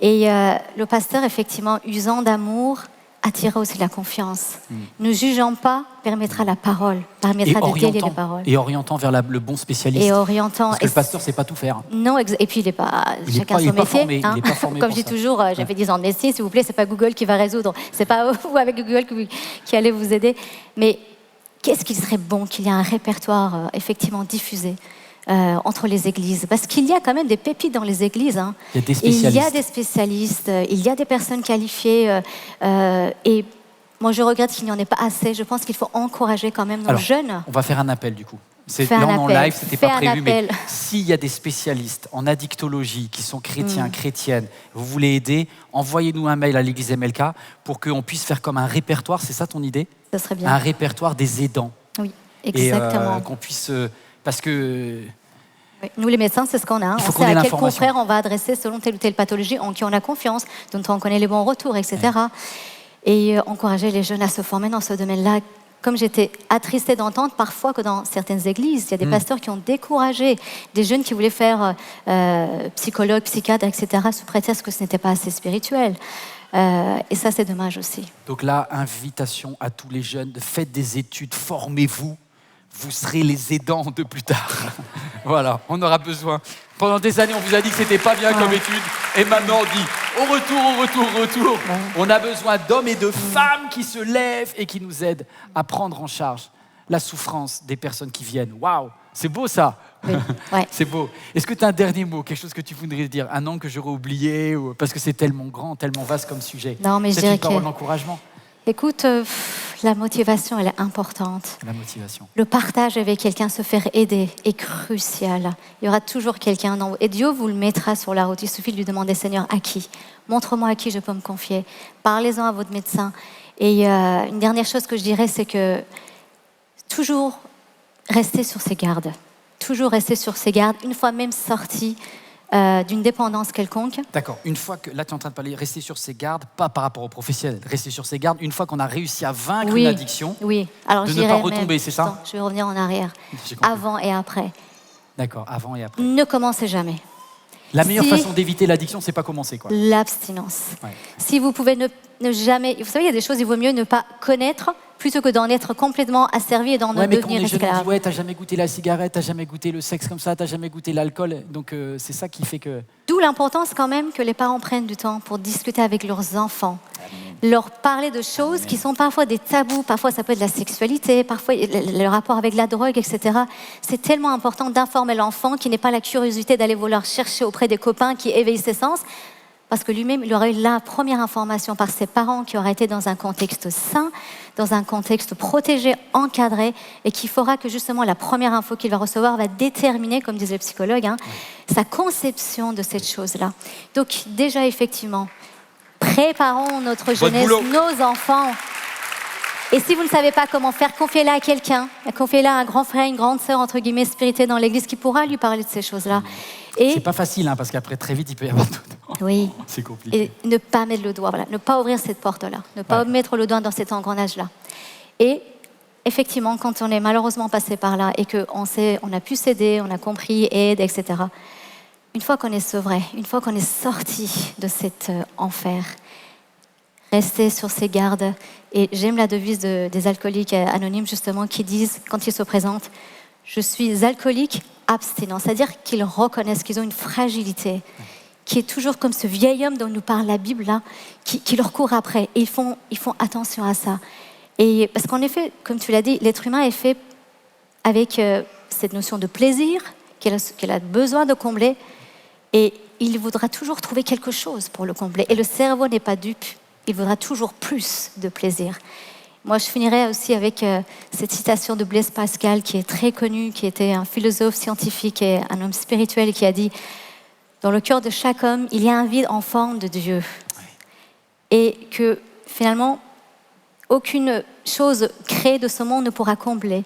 Et le pasteur, effectivement, usant d'amour, attirera aussi la confiance. Ne jugeant pas, permettra la parole, permettra de délier les paroles. Et orientant vers le bon spécialiste. Et orientant. Parce que le pasteur ne sait pas tout faire. Non, et puis il n'est pas Il est chacun pas- il son est pas métier. formé, il est pas formé Comme pour je dis ça. toujours, j'ai fait 10 ans de médecine, s'il vous plaît, c'est pas Google qui va résoudre. C'est pas vous avec Google qui allez vous aider. Mais qu'est-ce qu'il serait bon qu'il y ait un répertoire effectivement diffusé entre les églises, parce qu'il y a quand même des pépites dans les églises. Hein. Il y a des Et spécialistes. il y a des spécialistes, il y a des personnes qualifiées. Et moi, je regrette qu'il n'y en ait pas assez. Je pense qu'il faut encourager quand même nos Alors, jeunes. On va faire un appel du coup. Fais Là, un on est en appel. live, c'était Fais pas un prévu, mais appel. s'il y a des spécialistes en addictologie qui sont chrétiens, chrétiennes, vous voulez aider, envoyez-nous un mail à l'église MLK pour qu'on puisse faire comme un répertoire, c'est ça ton idée? Ça serait Un bien. répertoire des aidants. Oui, Et exactement. qu'on puisse... parce que... Oui. Nous, les médecins, c'est ce qu'on a. Hein. Il faut On qu'on sait ait à quel l'information. confrère on va adresser selon telle ou telle pathologie en qui on a confiance, dont on connaît les bons retours, etc. Et encourager les jeunes à se former dans ce domaine-là. Comme j'étais attristée d'entendre parfois que dans certaines églises, il y a des pasteurs qui ont découragé des jeunes qui voulaient faire psychologue, psychiatre, etc., sous prétexte que ce n'était pas assez spirituel. Et ça, c'est dommage aussi. Donc là, invitation à tous les jeunes, faites des études, formez-vous, vous serez les aidants de plus tard. Voilà, on aura besoin. Pendant des années, on vous a dit que c'était pas bien comme étude, et maintenant on dit au retour. On a besoin d'hommes et de femmes qui se lèvent et qui nous aident à prendre en charge la souffrance des personnes qui viennent. Waouh, c'est beau ça. Oui. Ouais. C'est beau. Est-ce que tu as un dernier mot, quelque chose que tu voudrais dire, un nom que j'aurais oublié, ou... parce que c'est tellement grand, tellement vaste comme sujet. Non, mais je C'est dirais une parole que- d'encouragement. Écoute, la motivation, elle est importante. La motivation. Le partage avec quelqu'un, se faire aider, est crucial. Il y aura toujours quelqu'un en haut. Et Dieu vous le mettra sur la route. Il suffit de lui demander, Seigneur, à qui? Montre-moi à qui je peux me confier. Parlez-en à votre médecin. Et une dernière chose que je dirais, c'est que toujours rester sur ses gardes. Toujours rester sur ses gardes, une fois même sorti d'une dépendance quelconque. D'accord. Une fois que, là tu es en train de parler, rester sur ses gardes, pas par rapport aux professionnels, rester sur ses gardes, une fois qu'on a réussi à vaincre Oui, une addiction, oui. Alors, de je ne dirais pas retomber, même- c'est ça? Attends, je vais revenir en arrière. J'ai compris. Avant et après. D'accord, avant et après. Ne commencez jamais. La meilleure Si- façon d'éviter l'addiction, c'est pas commencer, quoi. L'abstinence. Ouais. Si vous pouvez ne jamais... Vous savez, il y a des choses, il vaut mieux ne pas connaître plutôt que d'en être complètement asservi et d'en Ouais, mais quand on devenir est jeune, on dit, esclave. ouais, t'as jamais goûté la cigarette, t'as jamais goûté le sexe comme ça, t'as jamais goûté l'alcool. Donc c'est ça qui fait que... D'où l'importance quand même que les parents prennent du temps pour discuter avec leurs enfants, leur parler de choses qui sont parfois des tabous, parfois ça peut être la sexualité, parfois le rapport avec la drogue, etc. C'est tellement important d'informer l'enfant qui n'ait pas la curiosité d'aller vouloir chercher auprès des copains qui éveillent ses sens, parce que lui-même, il aurait eu la première information par ses parents qui auraient été dans un contexte sain, dans un contexte protégé, encadré, et qui fera que justement la première info qu'il va recevoir va déterminer, comme disait le psychologue, hein, sa conception de cette chose-là. Donc déjà, effectivement, préparons notre jeunesse, boulot. nos enfants. Et si vous ne savez pas comment faire, confiez-la à quelqu'un. Confiez-la à un grand frère, une grande sœur, entre guillemets, spirituelle dans l'église, qui pourra lui parler de ces choses-là. Et C'est pas facile, hein, parce qu'après, très vite, il peut y avoir tout. oui. C'est compliqué. Et ne pas mettre le doigt, voilà, ne pas ouvrir cette porte-là, ne pas mettre le doigt dans cet engrenage-là. Et effectivement, quand on est malheureusement passé par là et qu'on on a pu s'aider, on a compris, aide, etc., une fois qu'on est sevré, une fois qu'on est sorti de cet enfer, rester sur ses gardes. Et j'aime la devise des alcooliques anonymes, justement, qui disent, quand ils se présentent, « je suis alcoolique abstinent. C'est-à-dire qu'ils reconnaissent qu'ils ont une fragilité qui est toujours comme ce vieil homme dont nous parle la Bible, là, qui leur court après. Et ils font attention à ça. Et parce qu'en effet, comme tu l'as dit, l'être humain est fait avec cette notion de plaisir qu'il a besoin de combler. Et il voudra toujours trouver quelque chose pour le combler. Et le cerveau n'est pas dupe. Il voudra toujours plus de plaisir. Moi, je finirai aussi avec cette citation de Blaise Pascal, qui est très connue, qui était un philosophe scientifique et un homme spirituel, qui a dit « Dans le cœur de chaque homme, il y a un vide en forme de Dieu. » Et que finalement, aucune chose créée de ce monde ne pourra combler,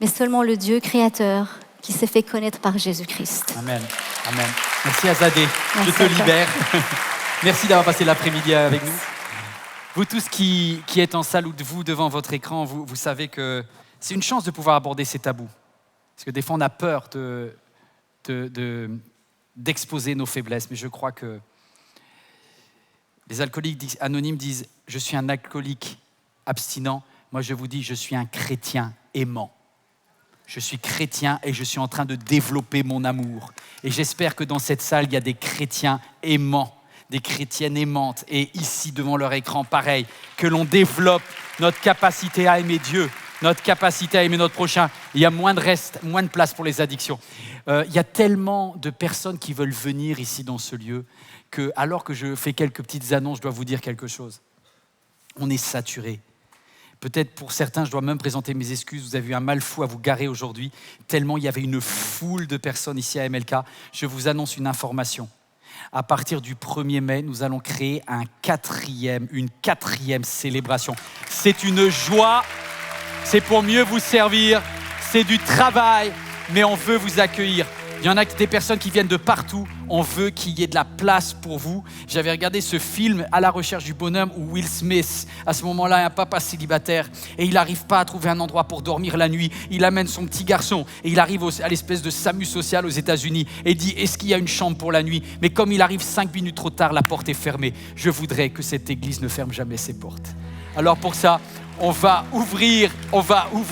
mais seulement le Dieu créateur qui s'est fait connaître par Jésus-Christ. Amen. Amen. Merci Azadé. Merci Je te à toi. libère. Merci d'avoir passé l'après-midi avec nous. Vous tous qui êtes en salle ou vous devant votre écran, vous savez que c'est une chance de pouvoir aborder ces tabous. Parce que des fois, on a peur d'exposer nos faiblesses. Mais je crois que les alcooliques anonymes disent « Je suis un alcoolique abstinent ». Moi, je vous dis « Je suis un chrétien aimant ». Je suis chrétien et je suis en train de développer mon amour. Et j'espère que dans cette salle, il y a des chrétiens aimants, des chrétiennes aimantes. Et ici, devant leur écran, pareil, que l'on développe notre capacité à aimer Dieu, notre capacité à aimer notre prochain. Il y a moins de place pour les addictions. Il y a tellement de personnes qui veulent venir ici dans ce lieu que, alors que je fais quelques petites annonces, je dois vous dire quelque chose. On est saturé. Peut-être pour certains, je dois même présenter mes excuses. Vous avez eu un mal fou à vous garer aujourd'hui, tellement il y avait une foule de personnes ici à MLK. Je vous annonce une information. À partir du 1er mai, nous allons créer une quatrième célébration. C'est une joie, c'est pour mieux vous servir, c'est du travail, mais on veut vous accueillir. Il y en a des personnes qui viennent de partout. On veut qu'il y ait de la place pour vous. J'avais regardé ce film À la recherche du bonheur où Will Smith, à ce moment-là, est un papa célibataire et il n'arrive pas à trouver un endroit pour dormir la nuit. Il amène son petit garçon et il arrive à l'espèce de SAMU social aux États-Unis et dit « Est-ce qu'il y a une chambre pour la nuit ?» Mais comme il arrive 5 minutes trop tard, la porte est fermée. Je voudrais que cette église ne ferme jamais ses portes. Alors pour ça, on va ouvrir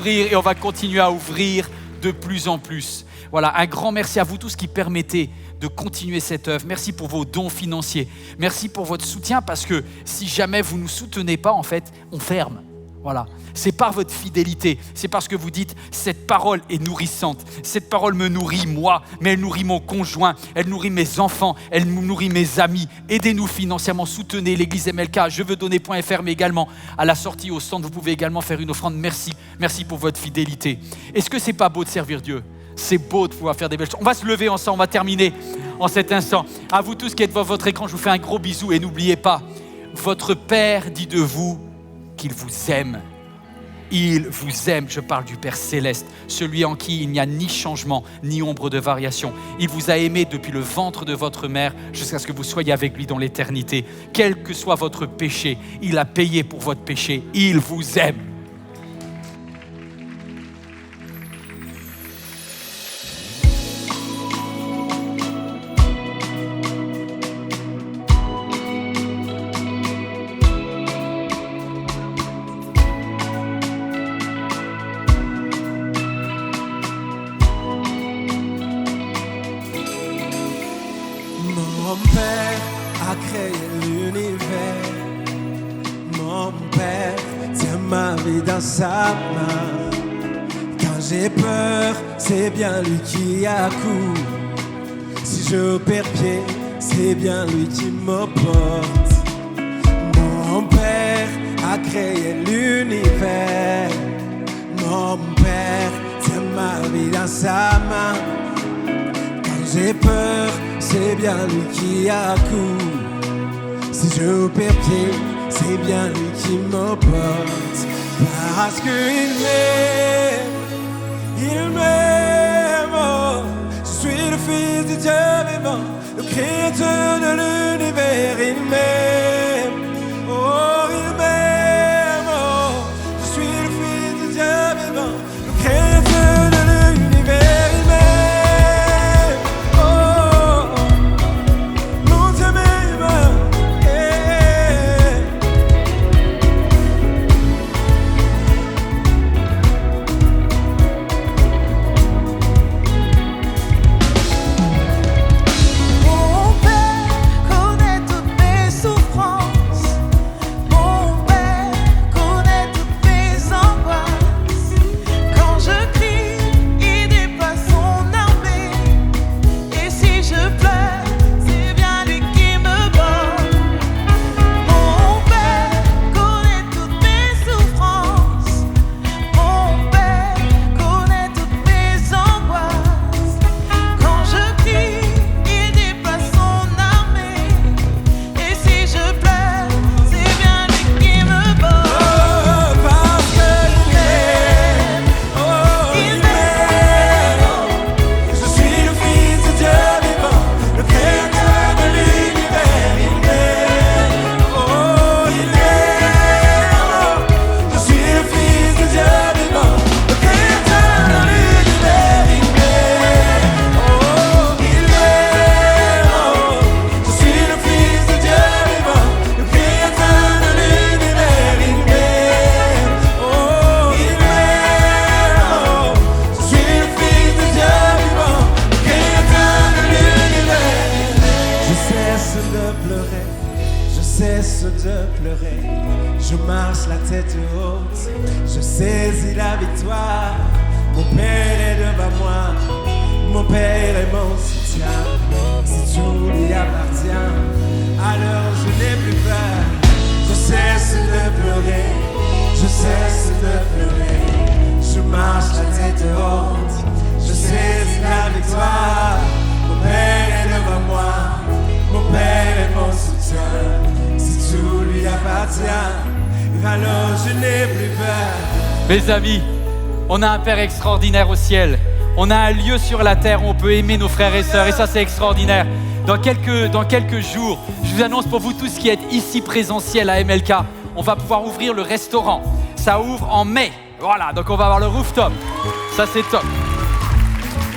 et on va continuer à ouvrir de plus en plus. Voilà, un grand merci à vous tous qui permettez de continuer cette œuvre. Merci pour vos dons financiers. Merci pour votre soutien parce que si jamais vous ne nous soutenez pas, en fait, on ferme. Voilà. C'est par votre fidélité. C'est parce que vous dites « Cette parole est nourrissante. Cette parole me nourrit moi, mais elle nourrit mon conjoint. Elle nourrit mes enfants. Elle nourrit mes amis. Aidez-nous financièrement. Soutenez l'église MLK. Je veux donner.fr, mais également à la sortie au stand, vous pouvez également faire une offrande. Merci. Merci pour votre fidélité. Est-ce que c'est pas beau de servir Dieu ? C'est beau de pouvoir faire des belles choses. On va se lever ensemble, on va terminer en cet instant. À vous tous qui êtes devant votre écran, je vous fais un gros bisou et n'oubliez pas, votre Père dit de vous qu'il vous aime. Il vous aime, je parle du Père Céleste, celui en qui il n'y a ni changement, ni ombre de variation. Il vous a aimé depuis le ventre de votre mère jusqu'à ce que vous soyez avec lui dans l'éternité. Quel que soit votre péché, il a payé pour votre péché. Il vous aime. Mon Père a créé l'univers. Mon Père tient ma vie dans sa main. Quand j'ai peur, c'est bien lui qui accourt. Si je perds pied, c'est bien lui qui me porte. Mon Père a créé l'univers. Mon Père tient ma vie dans sa main. Quand j'ai peur, c'est bien lui qui accourt. Si je perds pied, c'est bien lui qui me porte. Parce qu'il m'aime, il m'aime. Oh, je suis le fils du Dieu vivant, le créateur de l'univers. Il m'aime, oh, il m'aime. Oh, je suis le fils du Dieu vivant, le créateur de l'univers. Il m'aime. de pleurer, je marche la tête haute, je saisis la victoire. Mon Père est devant moi, mon Père est mon soutien. Si tout lui appartient, alors je n'ai plus peur. Je cesse de pleurer, je cesse de pleurer. Je marche la tête haute, je saisis la victoire. Mon Père est devant moi, mon Père est mon soutien. Si tout lui appartient, alors je n'ai plus peur. Mes amis, on a un Père extraordinaire au ciel. On a un lieu sur la terre où on peut aimer nos frères et sœurs. Et ça, c'est extraordinaire. Dans quelques jours, je vous annonce pour vous tous qui êtes ici présentiels à MLK, on va pouvoir ouvrir le restaurant. Ça ouvre en mai. Voilà, donc on va avoir le rooftop. Ça, c'est top.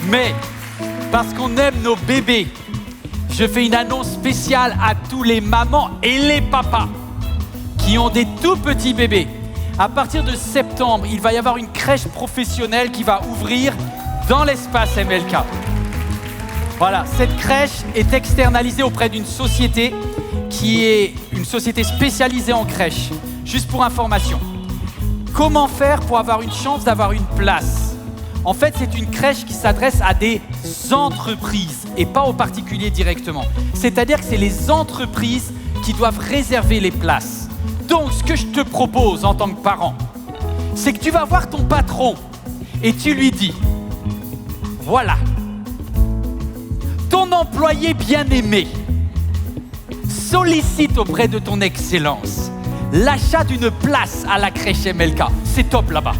Mais, parce qu'on aime nos bébés, je fais une annonce spéciale à tous les mamans et les papas qui ont des tout petits bébés. À partir de septembre, il va y avoir une crèche professionnelle qui va ouvrir dans l'espace MLK. Voilà, cette crèche est externalisée auprès d'une société qui est une société spécialisée en crèche. Juste pour information. Comment faire pour avoir une chance d'avoir une place? En fait, c'est une crèche qui s'adresse à des entreprises et pas aux particuliers directement. C'est-à-dire que c'est les entreprises qui doivent réserver les places. Donc, ce que je te propose en tant que parent, c'est que tu vas voir ton patron et tu lui dis, voilà, ton employé bien-aimé sollicite auprès de ton excellence l'achat d'une place à la crèche MLK. C'est top là-bas.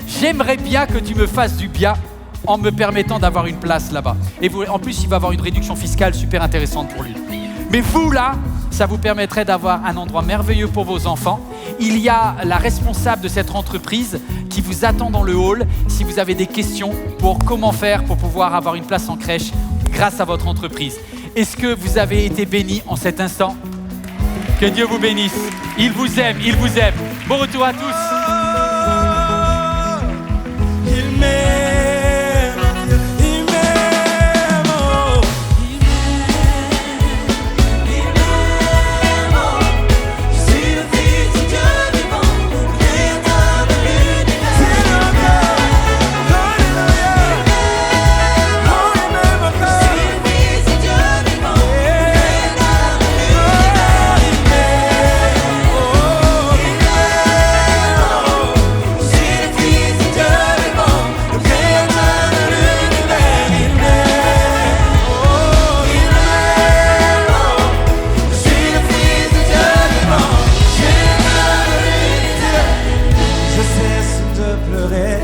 J'aimerais bien que tu me fasses du bien en me permettant d'avoir une place là-bas. Et en plus, il va avoir une réduction fiscale super intéressante pour lui. Mais vous, là, ça vous permettrait d'avoir un endroit merveilleux pour vos enfants. Il y a la responsable de cette entreprise qui vous attend dans le hall si vous avez des questions pour comment faire pour pouvoir avoir une place en crèche grâce à votre entreprise. Est-ce que vous avez été bénis en cet instant? Que Dieu vous bénisse. Il vous aime, il vous aime. Bon retour à tous. Il m'aime, il m'aime, oh. Il m'aime, oh. Je suis le fils du Dieu vivant, créateur de l'univers. C'est le cœur, alléluia. Oh, il m'aime encore. Je suis le fils du Dieu vivant, créateur de l'univers. Il m'aime, oh, il m'aime, oh. Je suis le fils du Dieu vivant, le créateur de l'univers. Il m'aime, oh, il m'aime, oh. Je suis le fils du Dieu vivant, créateur de l'univers. Je cesse de pleurer.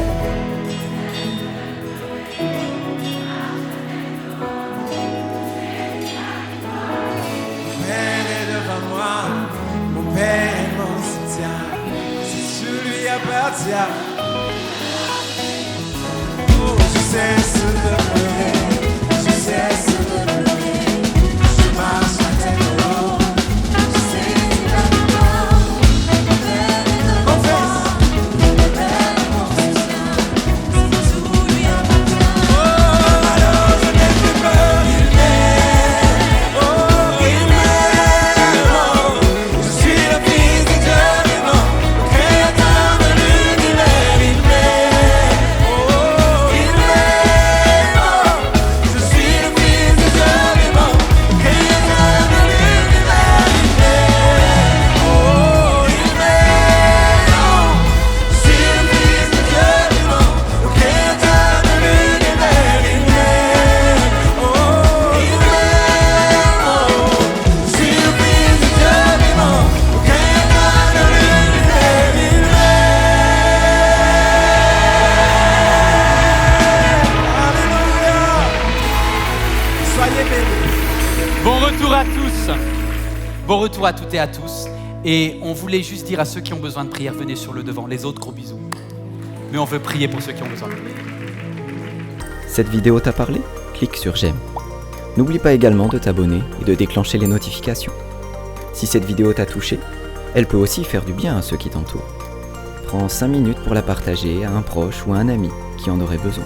Mon Père est devant moi, mon Père est mon soutien. Si tout lui appartient, oh, je cesse de pleurer, je cesse de pleurer. Je marche la tête haute, je saisis la victoire. Mon Père est devant moi, mon Père est mon soutien. Si tout lui appartient, oh, alors je n'ai plus peur. Il m'aime, oh, il m'aime, oh. Je suis le fils du Dieu vivant, le créateur de l'univers. Il m'aime, oh, il m'aime, oh. Je suis le fils du Dieu vivant, le créateur de l'univers. Il m'aime, oh, il m'aime, oh. Je suis le fils du Dieu vivant, le créateur de l'univers. Il m'aime, oh, il m'aime, oh. Je suis le fils du Dieu vivant, le créateur de l'univers. Il m'aime. Alléluia. Soyez bénis. Bon retour à tous. Bon retour à toutes et à tous. Et on voulait juste dire à ceux qui ont besoin de prière, venez sur le devant. Les autres, gros bisous. Mais on veut prier pour ceux qui ont besoin. Cette vidéo t'a parlé? Clique sur j'aime. N'oublie pas également de t'abonner et de déclencher les notifications. Si cette vidéo t'a touché, elle peut aussi faire du bien à ceux qui t'entourent. Prends 5 minutes pour la partager à un proche ou à un ami qui en aurait besoin.